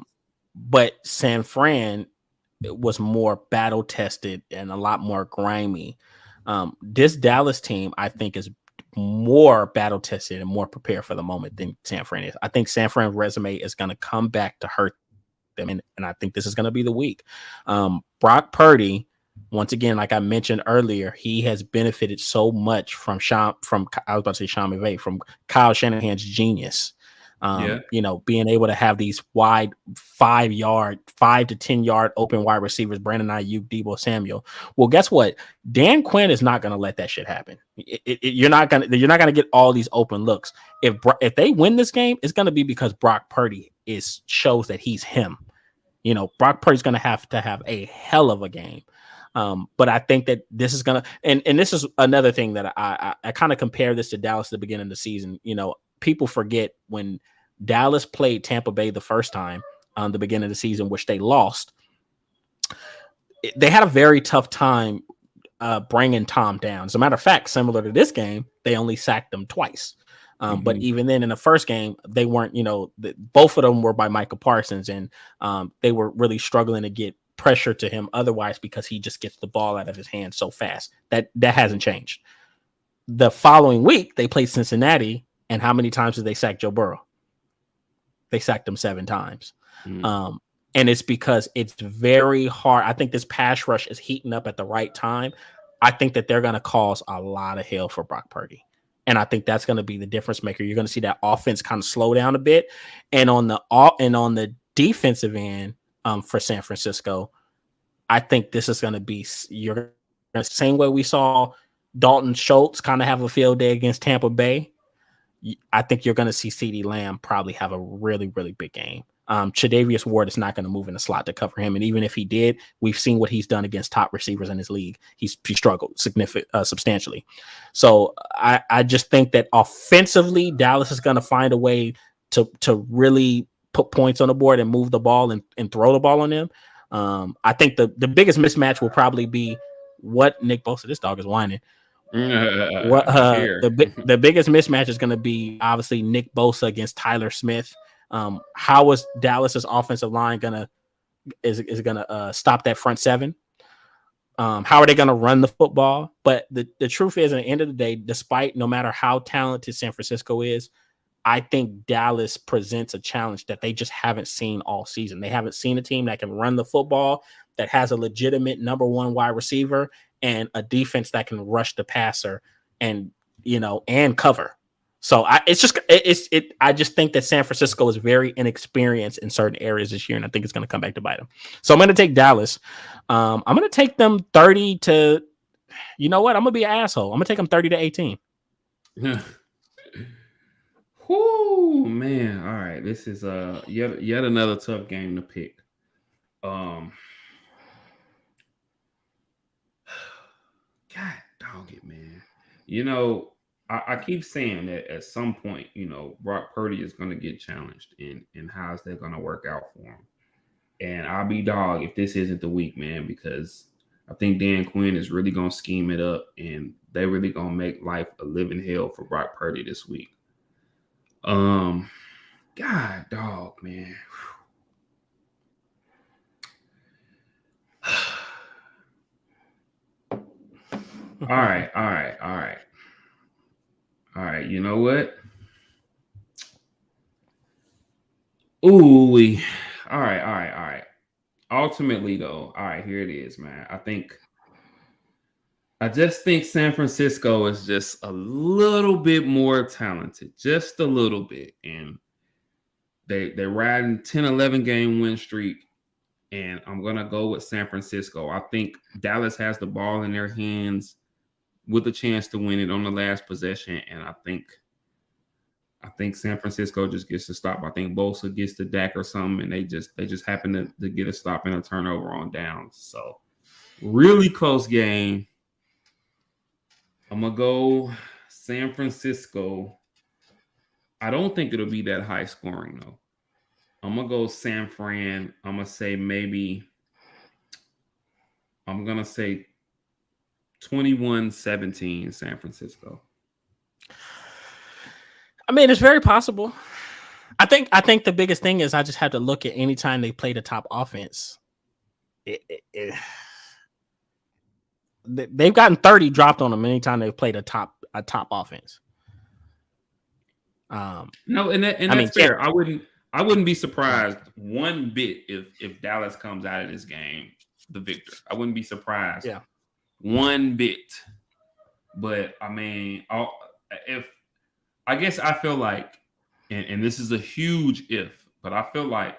But San Fran was more battle tested and a lot more grimy. This Dallas team, I think, is more battle tested and more prepared for the moment than San Fran is. I think San Fran's resume is going to come back to hurt them, and I think this is going to be the week. Brock Purdy, once again, like I mentioned earlier, he has benefited so much from Sean McVay, from Kyle Shanahan's genius. Being able to have these wide 5 to 10 yard open wide receivers, Brandon Ayuk, Deebo Samuel. Well, guess what? Dan Quinn is not going to let that shit happen. You're not gonna get all these open looks. If they win this game, it's going to be because Brock Purdy shows that he's him. Brock Purdy's going to have a hell of a game. But I think that this is going to, and this is another thing that I kind of compare this to Dallas at the beginning of the season. People forget when Dallas played Tampa Bay the first time on the beginning of the season, which they lost. They had a very tough time bringing Tom down. As a matter of fact, similar to this game, they only sacked them twice. But even then, in the first game, they weren't. Both of them were by Micah Parsons, and they were really struggling to get pressure to him otherwise because he just gets the ball out of his hands so fast. That hasn't changed. The following week, they played Cincinnati. And how many times did they sack Joe Burrow? They sacked him 7 times. And it's because it's very hard. I think this pass rush is heating up at the right time. I think that they're going to cause a lot of hell for Brock Purdy. And I think that's going to be the difference maker. You're going to see that offense kind of slow down a bit. And on the defensive end for San Francisco, I think this is going to be the same way we saw Dalton Schultz kind of have a field day against Tampa Bay. I think you're going to see CeeDee Lamb probably have a really, really big game. Tre'Davious Ward is not going to move in the slot to cover him. And even if he did, we've seen what he's done against top receivers in his league. He struggled substantially. So I just think that offensively, Dallas is going to find a way to really put points on the board and move the ball and throw the ball on them. I think the biggest mismatch will probably be what Nick Bosa, this dog is whining. The biggest mismatch is going to be obviously Nick Bosa against Tyler Smith. How is Dallas's offensive line gonna stop that front seven? How are they going to run the football? But the truth is, at the end of the day, despite no matter how talented San Francisco is, I think Dallas presents a challenge that they just haven't seen all season. They haven't seen a team that can run the football, that has a legitimate number one wide receiver, and a defense that can rush the passer and cover. So I just think that San Francisco is very inexperienced in certain areas this year, and I think it's going to come back to bite them. So I'm going to take Dallas. I'm going to take them 30 to. You know what? I'm going to be an asshole. I'm going to take them 30-18. Whoo, man! All right, this is yet another tough game to pick. God dog it, man. I keep saying that at some point, Brock Purdy is going to get challenged, and how's that going to work out for him? And I'll be dog if this isn't the week, man, because I think Dan Quinn is really going to scheme it up, and they're really going to make life a living hell for Brock Purdy this week. God dog, man. All right. You know what? Ooh, all right. Ultimately, though, all right, here it is, man. I just think San Francisco is just a little bit more talented, just a little bit. And they're riding 10, 11 game win streak. And I'm going to go with San Francisco. I think Dallas has the ball in their hands with a chance to win it on the last possession. And I think San Francisco just gets to stop. I think Bosa gets to Dak or something, and they just happen to get a stop and a turnover on downs. So really close game. I'm going to go San Francisco. I don't think it'll be that high scoring, though. I'm gonna go San Fran. I'm gonna say 21-17 San Francisco. I mean, it's very possible. I think the biggest thing is I just had to look at any time they played a top offense. They've gotten 30 dropped on them anytime they've played a top offense. No, and that's fair. I wouldn't be surprised one bit if Dallas comes out of this game the victor. I wouldn't be surprised. Yeah. One bit. But I mean, if I guess I feel like, and this is a huge if, but I feel like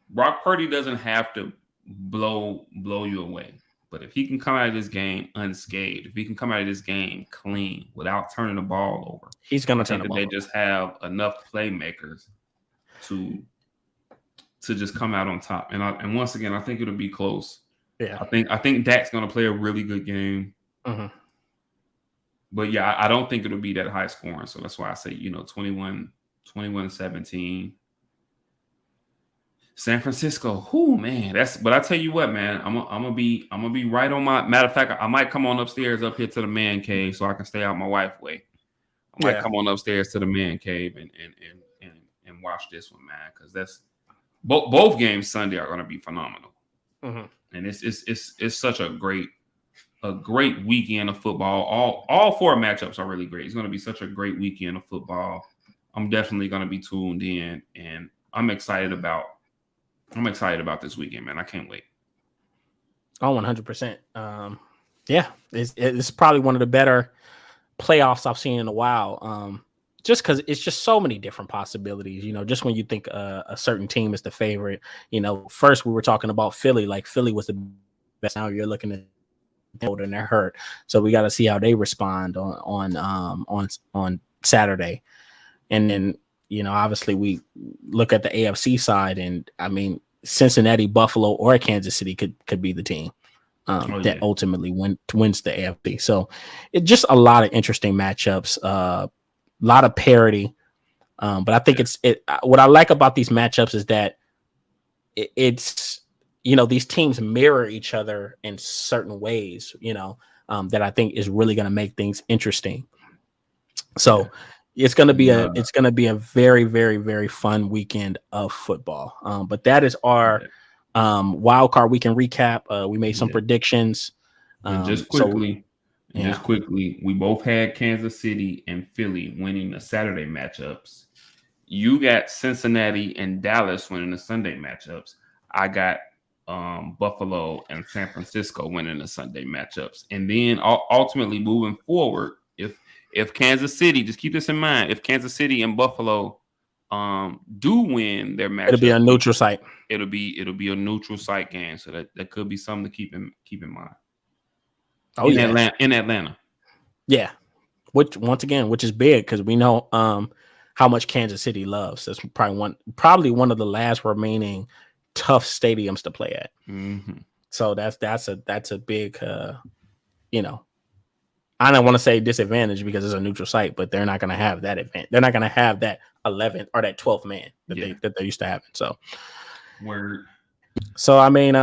Brock Purdy doesn't have to blow you away. But if he can come out of this game unscathed, if he can come out of this game clean without turning the ball over, he's going to turn the ball over. They just have enough playmakers to just come out on top. And once again, I think it'll be close. Yeah. I think Dak's going to play a really good game. Mm-hmm. But yeah, I don't think it'll be that high scoring. So that's why I say, 21-17. San Francisco. Oh man, but I tell you what, man, I'm gonna be right on my matter of fact, I might come on upstairs up here to the man cave so I can stay out my wife's way. I might come on upstairs to the man cave and watch this one, man, because that's both games Sunday are gonna be phenomenal. Mm-hmm. And it's such a great weekend of football. All four matchups are really great. It's gonna be such a great weekend of football. I'm definitely gonna be tuned in, and I'm excited about this weekend, man. I can't wait. Oh, 100%. Yeah, it's probably one of the better playoffs I've seen in a while. Just because it's just so many different possibilities. Just when you think a certain team is the favorite. First we were talking about Philly, like Philly was the best. Now you're looking at and they're hurt, so we got to see how they respond on Saturday, and then. Obviously we look at the AFC side, and I mean, Cincinnati, Buffalo, or Kansas City could be the team that ultimately wins the AFC. So it's just a lot of interesting matchups, a lot of parity. But I think what I like about these matchups is that it's these teams mirror each other in certain ways, that I think is really going to make things interesting. So. It's gonna be a very, very, very fun weekend of football. But that is our wild card weekend recap. We made some predictions. Just quickly, we both had Kansas City and Philly winning the Saturday matchups. You got Cincinnati and Dallas winning the Sunday matchups. I got Buffalo and San Francisco winning the Sunday matchups. And then ultimately moving forward, if Kansas City, just keep this in mind, if Kansas City and Buffalo do win their match, it'll be a neutral site. It'll be a neutral site game, so that could be something to keep in mind. In Atlanta. Yeah, which is big because we know how much Kansas City loves. That's probably one of the last remaining tough stadiums to play at. Mm-hmm. So that's a big I don't want to say disadvantage because it's a neutral site, but they're not going to have that event. They're not going to have that 11th or that 12th man that they used to have. So, word. So I mean,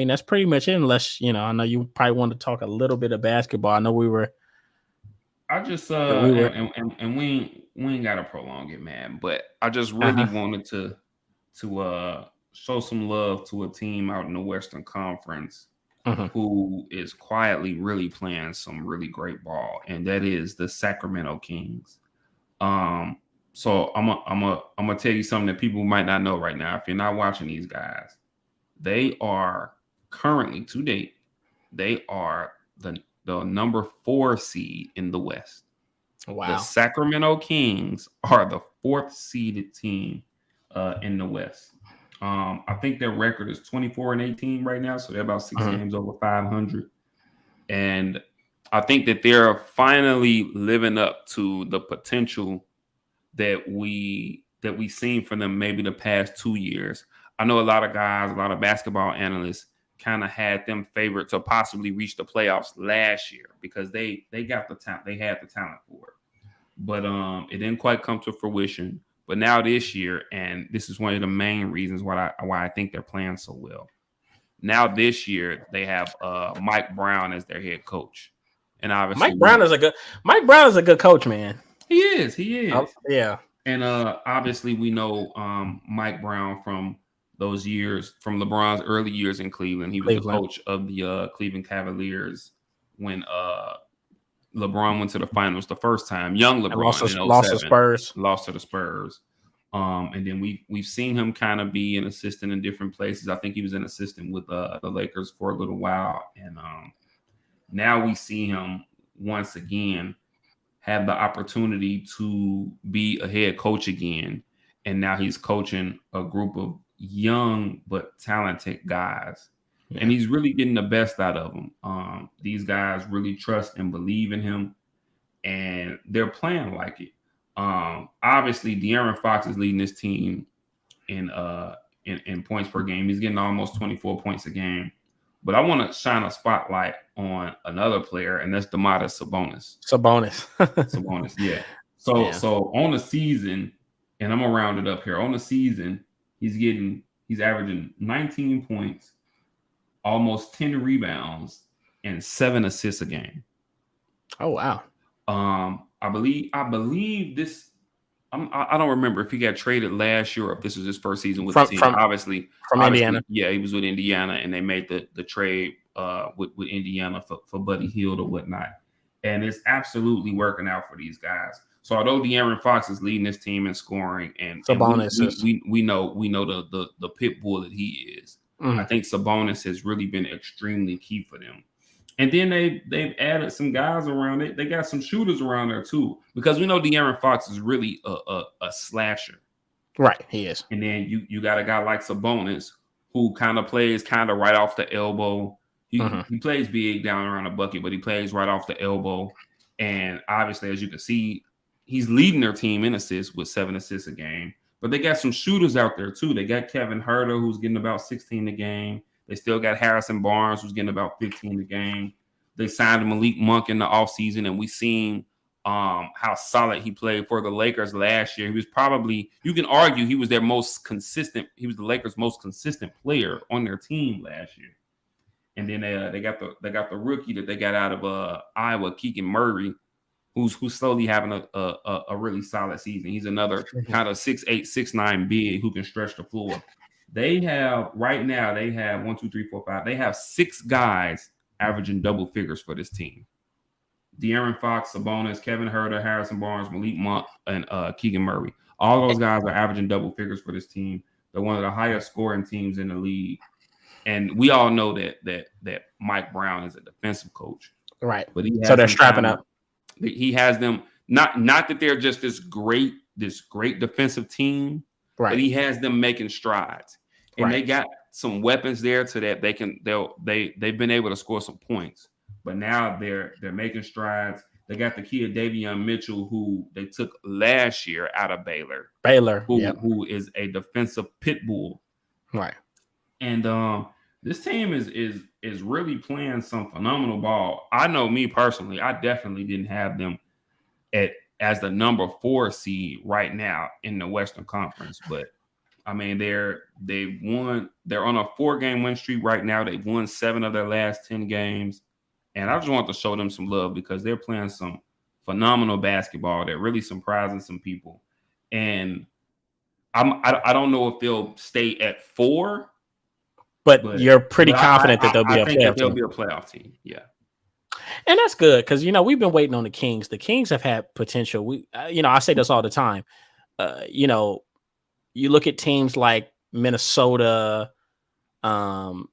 that's pretty much it. Unless I know you probably want to talk a little bit of basketball. I know we were. I just and we ain't got to prolong it, man. But I just really wanted to show some love to a team out in the Western Conference. Who is quietly really playing some really great ball, and that is the Sacramento Kings. So I'm gonna tell you something that people might not know right now. If you're not watching these guys, they are currently to date, they are the number 4 seed in the West. Wow. The Sacramento Kings are the 4th seeded team in the West. I think their record is 24-18 right now, so they're about 6 games over 500. And I think that they're finally living up to the potential that we seen from them maybe the past 2 years. I know a lot of guys, a lot of basketball analysts kind of had them favored to possibly reach the playoffs last year because they got the talent, they had the talent for it. But it didn't quite come to fruition. But now this year, and this is one of the main reasons why I think they're playing so well. Now this year they have Mike Brown as their head coach, and obviously Mike Brown is a good coach, man. He is. Yeah. And obviously we know Mike Brown from those years, from LeBron's early years in Cleveland. He was the coach of the Cleveland Cavaliers when LeBron went to the finals the first time. Young LeBron lost to Spurs. Lost to the Spurs. And then we've seen him kind of be an assistant in different places. I think he was an assistant with the Lakers for a little while. And now we see him once again have the opportunity to be a head coach again. And now he's coaching a group of young but talented guys. Yeah. And he's really getting the best out of them. These guys really trust and believe in him, and they're playing like it. Obviously, De'Aaron Fox is leading this team in points per game. He's getting almost 24 points a game. But I want to shine a spotlight on another player, and that's Domantas Sabonis, yeah. So on the season, and I'm gonna round it up here. On the season, he's averaging 19 points, almost 10 rebounds, and 7 assists a game. Oh wow. I believe this. I don't remember if he got traded last year or if this was his first season with the team. Obviously, Indiana. Yeah, he was with Indiana, and they made the trade with Indiana for Buddy Hield or whatnot. And it's absolutely working out for these guys. So although De'Aaron Fox is leading this team in scoring, and we know the pit bull that he is, I think Sabonis has really been extremely key for them. And then they've added some guys around it. They got some shooters around there too, because we know De'Aaron Fox is really a slasher. Right, he is. And then you got a guy like Sabonis who kind of plays right off the elbow. He plays big down around the bucket, but he plays right off the elbow. And obviously, as you can see, he's leading their team in assists with 7 assists a game. But they got some shooters out there too. They got Kevin Huerter, who's getting about 16 a game. They still got Harrison Barnes, who's getting about 15 a game. They signed Malik Monk in the offseason, and we've seen how solid he played for the Lakers last year. He was probably, you can argue, he was their most consistent. He was the Lakers' most consistent player on their team last year. And then they got the rookie that they got out of Iowa, Keegan Murray, who's slowly having a really solid season. He's another kind of 6'8", 6'9" big who can stretch the floor. They have 1, 2, 3, 4, 5. They have 6 guys averaging double figures for this team. De'Aaron Fox, Sabonis, Kevin Huerter, Harrison Barnes, Malik Monk, and Keegan Murray. All those guys are averaging double figures for this team. They're one of the highest scoring teams in the league. And we all know that Mike Brown is a defensive coach. Right. But so they're strapping up. He has them not that they're just this great defensive team. Right. But he has them making strides. And they got some weapons there so that they've been able to score some points. But now they're making strides. They got the kid Davion Mitchell, who they took last year out of Baylor. Who is a defensive pit bull. Right. And this team is really playing some phenomenal ball. I know me personally, I definitely didn't have them as the number 4 seed right now in the Western Conference, but I mean they're on a 4-game win streak right now. They've won 7 of their last 10 games, and I just want to show them some love because they're playing some phenomenal basketball. They're really surprising some people, and I don't know if they'll stay at 4, but you're pretty confident that they'll be a playoff team. They'll be a playoff team, yeah. And that's good because, we've been waiting on the Kings. The Kings have had potential. I say this all the time. You look at teams like Minnesota, the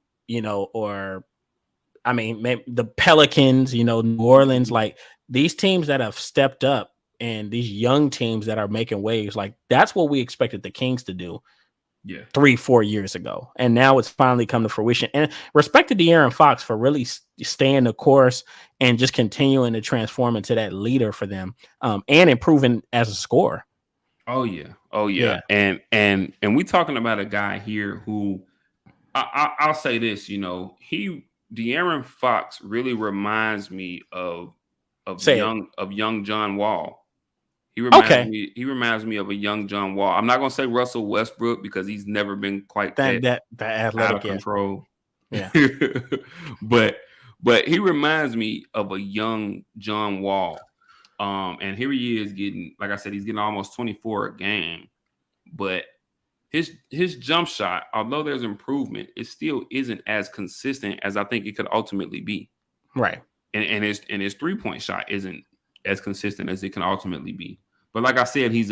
Pelicans, New Orleans, like these teams that have stepped up and these young teams that are making waves, like that's what we expected the Kings to do. Yeah, 3-4 years ago, and now it's finally come to fruition. And respect to De'Aaron Fox for really staying the course and just continuing to transform into that leader for them, and improving as a scorer. Oh yeah. And we talking about a guy here who I'll say this, De'Aaron Fox really reminds me of young John Wall. He reminds me of a young John Wall. I'm not gonna say Russell Westbrook because he's never been quite that out athletic, of control. Yeah. but he reminds me of a young John Wall. And here he is getting, like I said, he's getting almost 24 a game. But his jump shot, although there's improvement, it still isn't as consistent as I think it could ultimately be. Right. And his 3-point shot isn't as consistent as it can ultimately be. But like I said, he's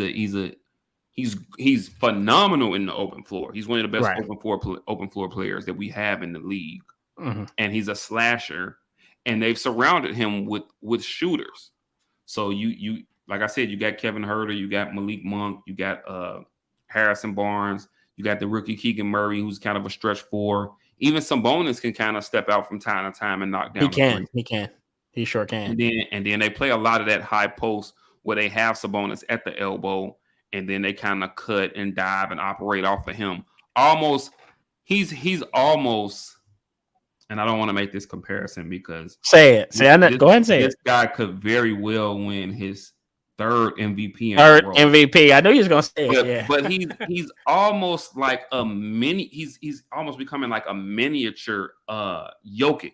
phenomenal in the open floor. He's one of the best open floor players that we have in the league. Mm-hmm. And he's a slasher, and they've surrounded him with shooters. So you like I said, you got Kevin Huerter, you got Malik Monk, you got Harrison Barnes, you got the rookie Keegan Murray, who's kind of a stretch four. Even Sabonis can kind of step out from time to time and knock down. He sure can. And then they play a lot of that high post where they have Sabonis at the elbow, and then they kind of cut and dive and operate off of him. He's almost, and I don't want to make this comparison because go ahead and say this guy could very well win his third MVP. MVP. I know he was gonna say it. Yeah. But he's almost like a mini. He's almost becoming like a miniature Jokic.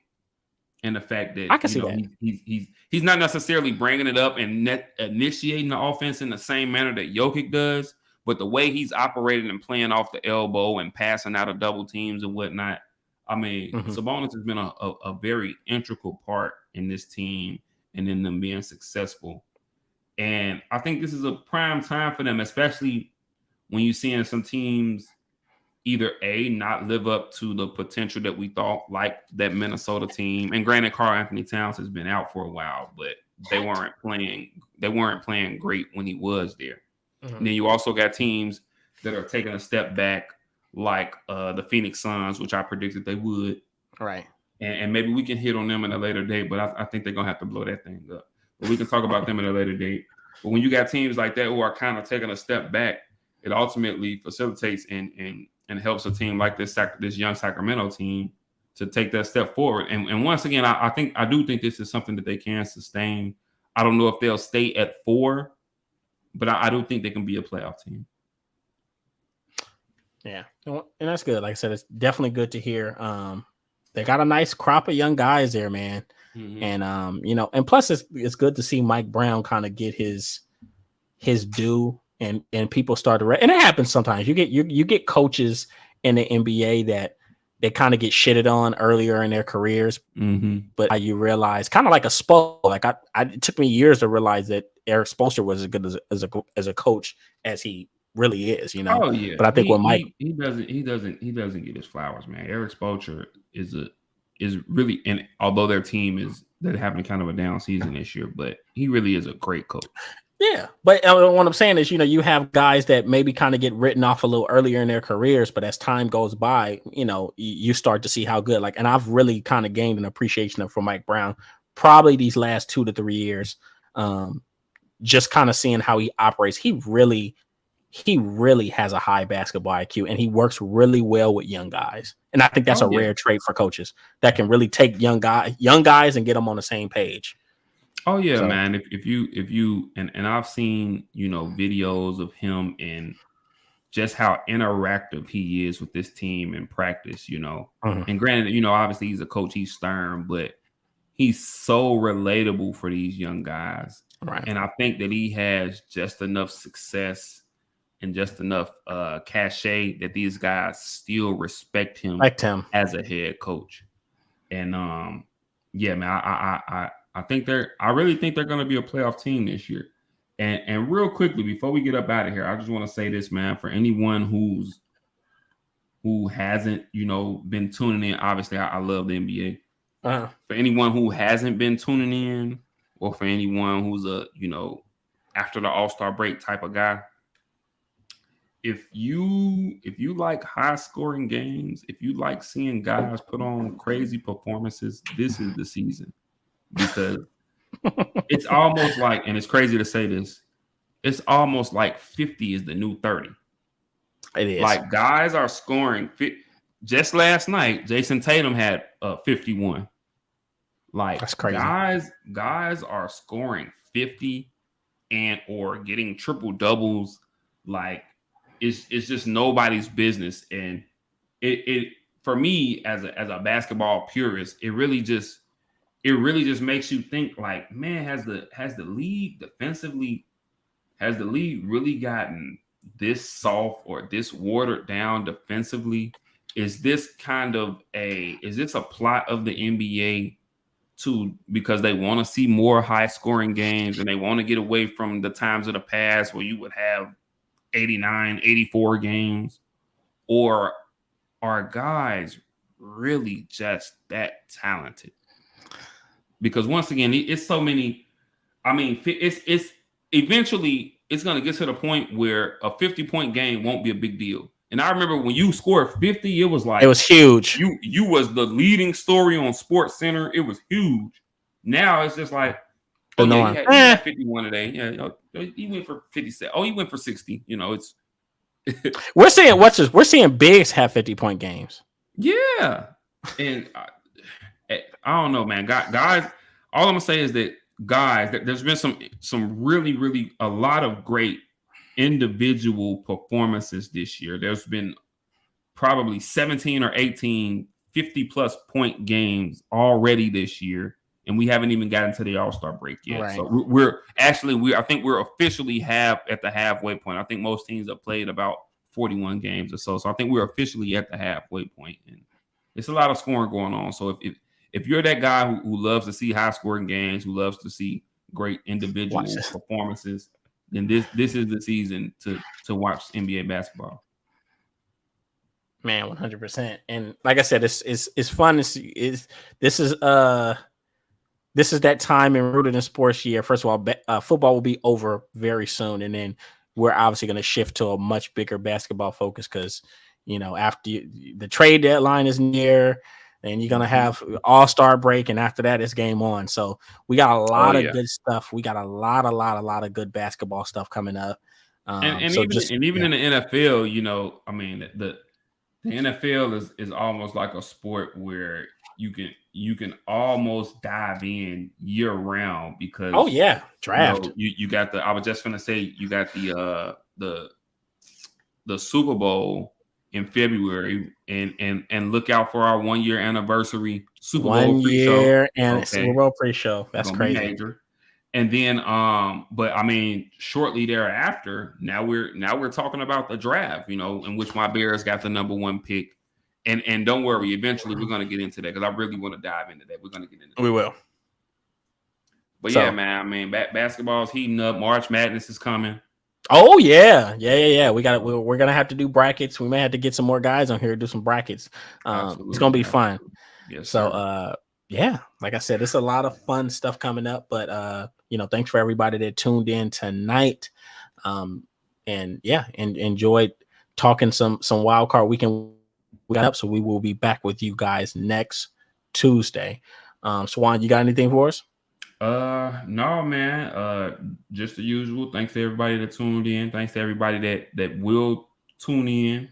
And the fact that I can see that he's not necessarily bringing it up and initiating the offense in the same manner that Jokic does, but the way he's operating and playing off the elbow and passing out of double teams and whatnot. I mean, Sabonis has been a very integral part in this team and in them being successful. And I think this is a prime time for them, especially when you're seeing some teams either not live up to the potential that we thought, like that Minnesota team. And granted, Karl Anthony Towns has been out for a while, but they weren't playing great when he was there. And then you also got teams that are taking a step back, like the Phoenix Suns, which I predicted they would. Right. And maybe we can hit on them in a later date, but I think they're gonna have to blow that thing up. But we can talk about them in a later date. But when you got teams like that who are kind of taking a step back, it ultimately facilitates and helps a team like this young Sacramento team to take that step forward. And once again, I do think this is something that they can sustain. I don't know if they'll stay at 4, but I do think they can be a playoff team. Yeah, and that's good. Like I said, it's definitely good to hear. They got a nice crop of young guys there, man. Mm-hmm. And and plus it's good to see Mike Brown kind of get his due. And people start to and it happens sometimes. You get coaches in the NBA that they kind of get shitted on earlier in their careers, but you realize kind of like a Spo. Like it took me years to realize that Eric Spoelstra was as good as a coach as he really is. Oh yeah. But I think when Mike he doesn't get his flowers, man. Eric Spoelstra is really, and although they're having kind of a down season this year, but he really is a great coach. Yeah, but what I'm saying is, you have guys that maybe kind of get written off a little earlier in their careers, but as time goes by, you start to see how good. Like, and I've really kind of gained an appreciation for Mike Brown, probably these last 2 to 3 years, just kind of seeing how he operates. He really has a high basketball IQ, and he works really well with young guys. And I think that's a rare trait for coaches that can really take young guys and get them on the same page. Oh yeah, so, man. If you and I've seen, videos of him and just how interactive he is with this team in practice, And granted, obviously he's a coach, he's stern, but he's so relatable for these young guys. Right. And I think that he has just enough success and just enough cachet that these guys still respect him as a head coach. And yeah, man, I really think they're going to be a playoff team this year. And real quickly, before we get up out of here, I just want to say this, man, for anyone who hasn't, been tuning in. Obviously, I love the NBA. For anyone who hasn't been tuning in, or for anyone who's after the All-Star break type of guy, if you like high scoring games, if you like seeing guys put on crazy performances, this is the season. Because it's almost like, and it's crazy to say this, it's almost like 50 is the new 30. It is. Like, guys are scoring. Just last night, Jason Tatum had 51. Like, that's crazy. Guys are scoring 50, and or getting triple doubles. Like it's just nobody's business. And it for me as a basketball purist, it really just makes you think like, man, has the league defensively, has the league really gotten this soft or this watered down defensively? Is this a plot of the NBA because they want to see more high scoring games and they want to get away from the times of the past where you would have 89, 84 games? Or are guys really just that talented? Because once again, it's so many. I mean, it's eventually it's going to get to the point where a 50-point game won't be a big deal. And I remember when you scored 50, it was like, it was huge. You was the leading story on Sports Center. It was huge. Now it's just like, oh yeah, he had 51 today. Yeah, he went for 57. Oh, he went for 60. You know, it's we're seeing bigs have 50-point games. Yeah, and I don't know, man. Guys, all I'm gonna say is that guys, there's been some really a lot of great individual performances this year. There's been probably 17 or 18 50+ point games already this year, and we haven't even gotten to the All-Star break yet. Right. So I think we're officially at the halfway point. I think most teams have played about 41 games or so. So I think we're officially at the halfway point, and it's a lot of scoring going on. So if you're that guy who loves to see high scoring games, who loves to see great individual performances, then this is the season to watch NBA basketball. Man, 100%. And like I said, it's fun to see. This is that time in Rooted in Sports year. First of all, football will be over very soon, and then we're obviously going to shift to a much bigger basketball focus because, after the trade deadline is near, and you're going to have All-Star break, and after that, it's game on. So we got a lot of good stuff. We got a lot of good basketball stuff coming up. Even in the NFL, I mean, the NFL is almost like a sport where you can almost dive in year round because draft. You got I was just gonna say you got the Super Bowl in February and look out for our 1 year anniversary Super Bowl pre-show. Super Bowl pre-show. That's crazy. Major. And then but I mean shortly thereafter, now we're talking about the draft, in which my Bears got the number 1 pick. And don't worry, eventually we're going to get into that because I really want to dive into that. We're going to get into that. We will. But yeah, man, I mean, basketball's heating up. March Madness is coming. Oh, yeah. We're going to have to do brackets. We may have to get some more guys on here to do some brackets. It's going to be fun. Yes, so, like I said, it's a lot of fun stuff coming up. But, thanks for everybody that tuned in tonight. And enjoyed talking some Wildcard weekend. We got up, so we will be back with you guys next Tuesday. Swan, you got anything for us? No, man. Just the usual. Thanks to everybody that tuned in. Thanks to everybody that will tune in.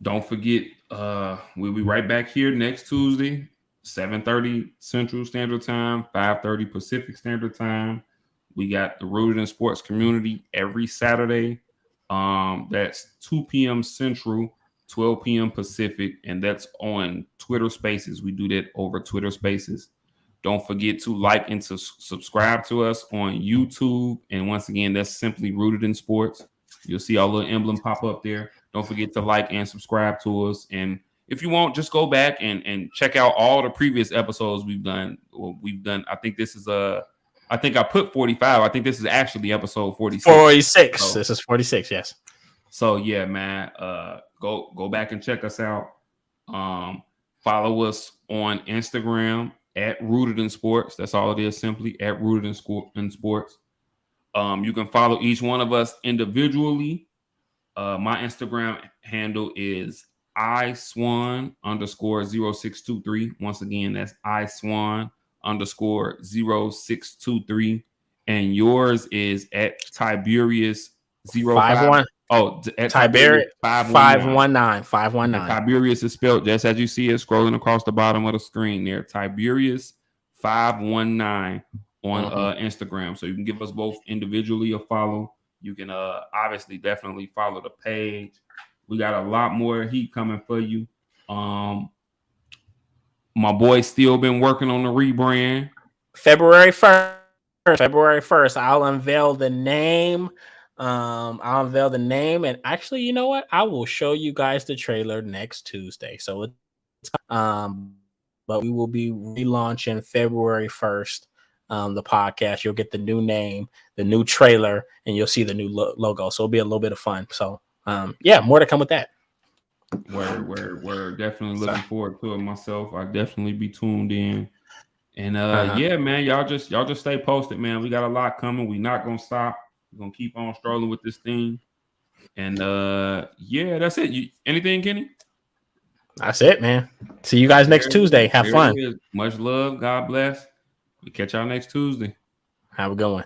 Don't forget, we'll be right back here next Tuesday, 7:30 Central Standard Time, 5:30 Pacific Standard Time. We got the Rooted in Sports community every Saturday. That's 2 p.m. Central, 12 p.m. Pacific, and that's on Twitter Spaces. We do that over Twitter Spaces. Don't forget to like and to subscribe to us on YouTube. And once again, that's simply Rooted in Sports. You'll see our little emblem pop up there. Don't forget to like and subscribe to us. And if you want, just go back and check out all the previous episodes we've done. I think this is I think I put 45. I think this is actually episode 46. 46. So, this is 46, yes. So yeah, man. Go back and check us out. Follow us on Instagram at Rooted in Sports. That's all it is, simply at Rooted in Sports. You can follow each one of us individually. My Instagram handle is iswan_0623. Once again, that's iswan_0623. And yours is at Tiberius051. Oh, at Tiberius 519. Tiberius is spelled just as you see it scrolling across the bottom of the screen there. Tiberius 519 on Instagram. So you can give us both individually a follow. You can obviously definitely follow the page. We got a lot more heat coming for you. My boy's still been working on the rebrand. February 1st, I'll unveil the name. I'll unveil the name, and actually, you know what? I will show you guys the trailer next Tuesday. So it's but we will be relaunching February 1st. The podcast. You'll get the new name, the new trailer, and you'll see the new logo. So it'll be a little bit of fun. So yeah, more to come with that. We're definitely looking forward to it myself. I'll definitely be tuned in. And yeah, man, y'all just stay posted, man. We got a lot coming. We're not gonna stop. We're gonna keep on strolling with this thing. And yeah, that's it. Anything, Kenny? That's it, man. See you guys next Tuesday. Have fun. Much love. God bless. We catch y'all next Tuesday. Have a good one.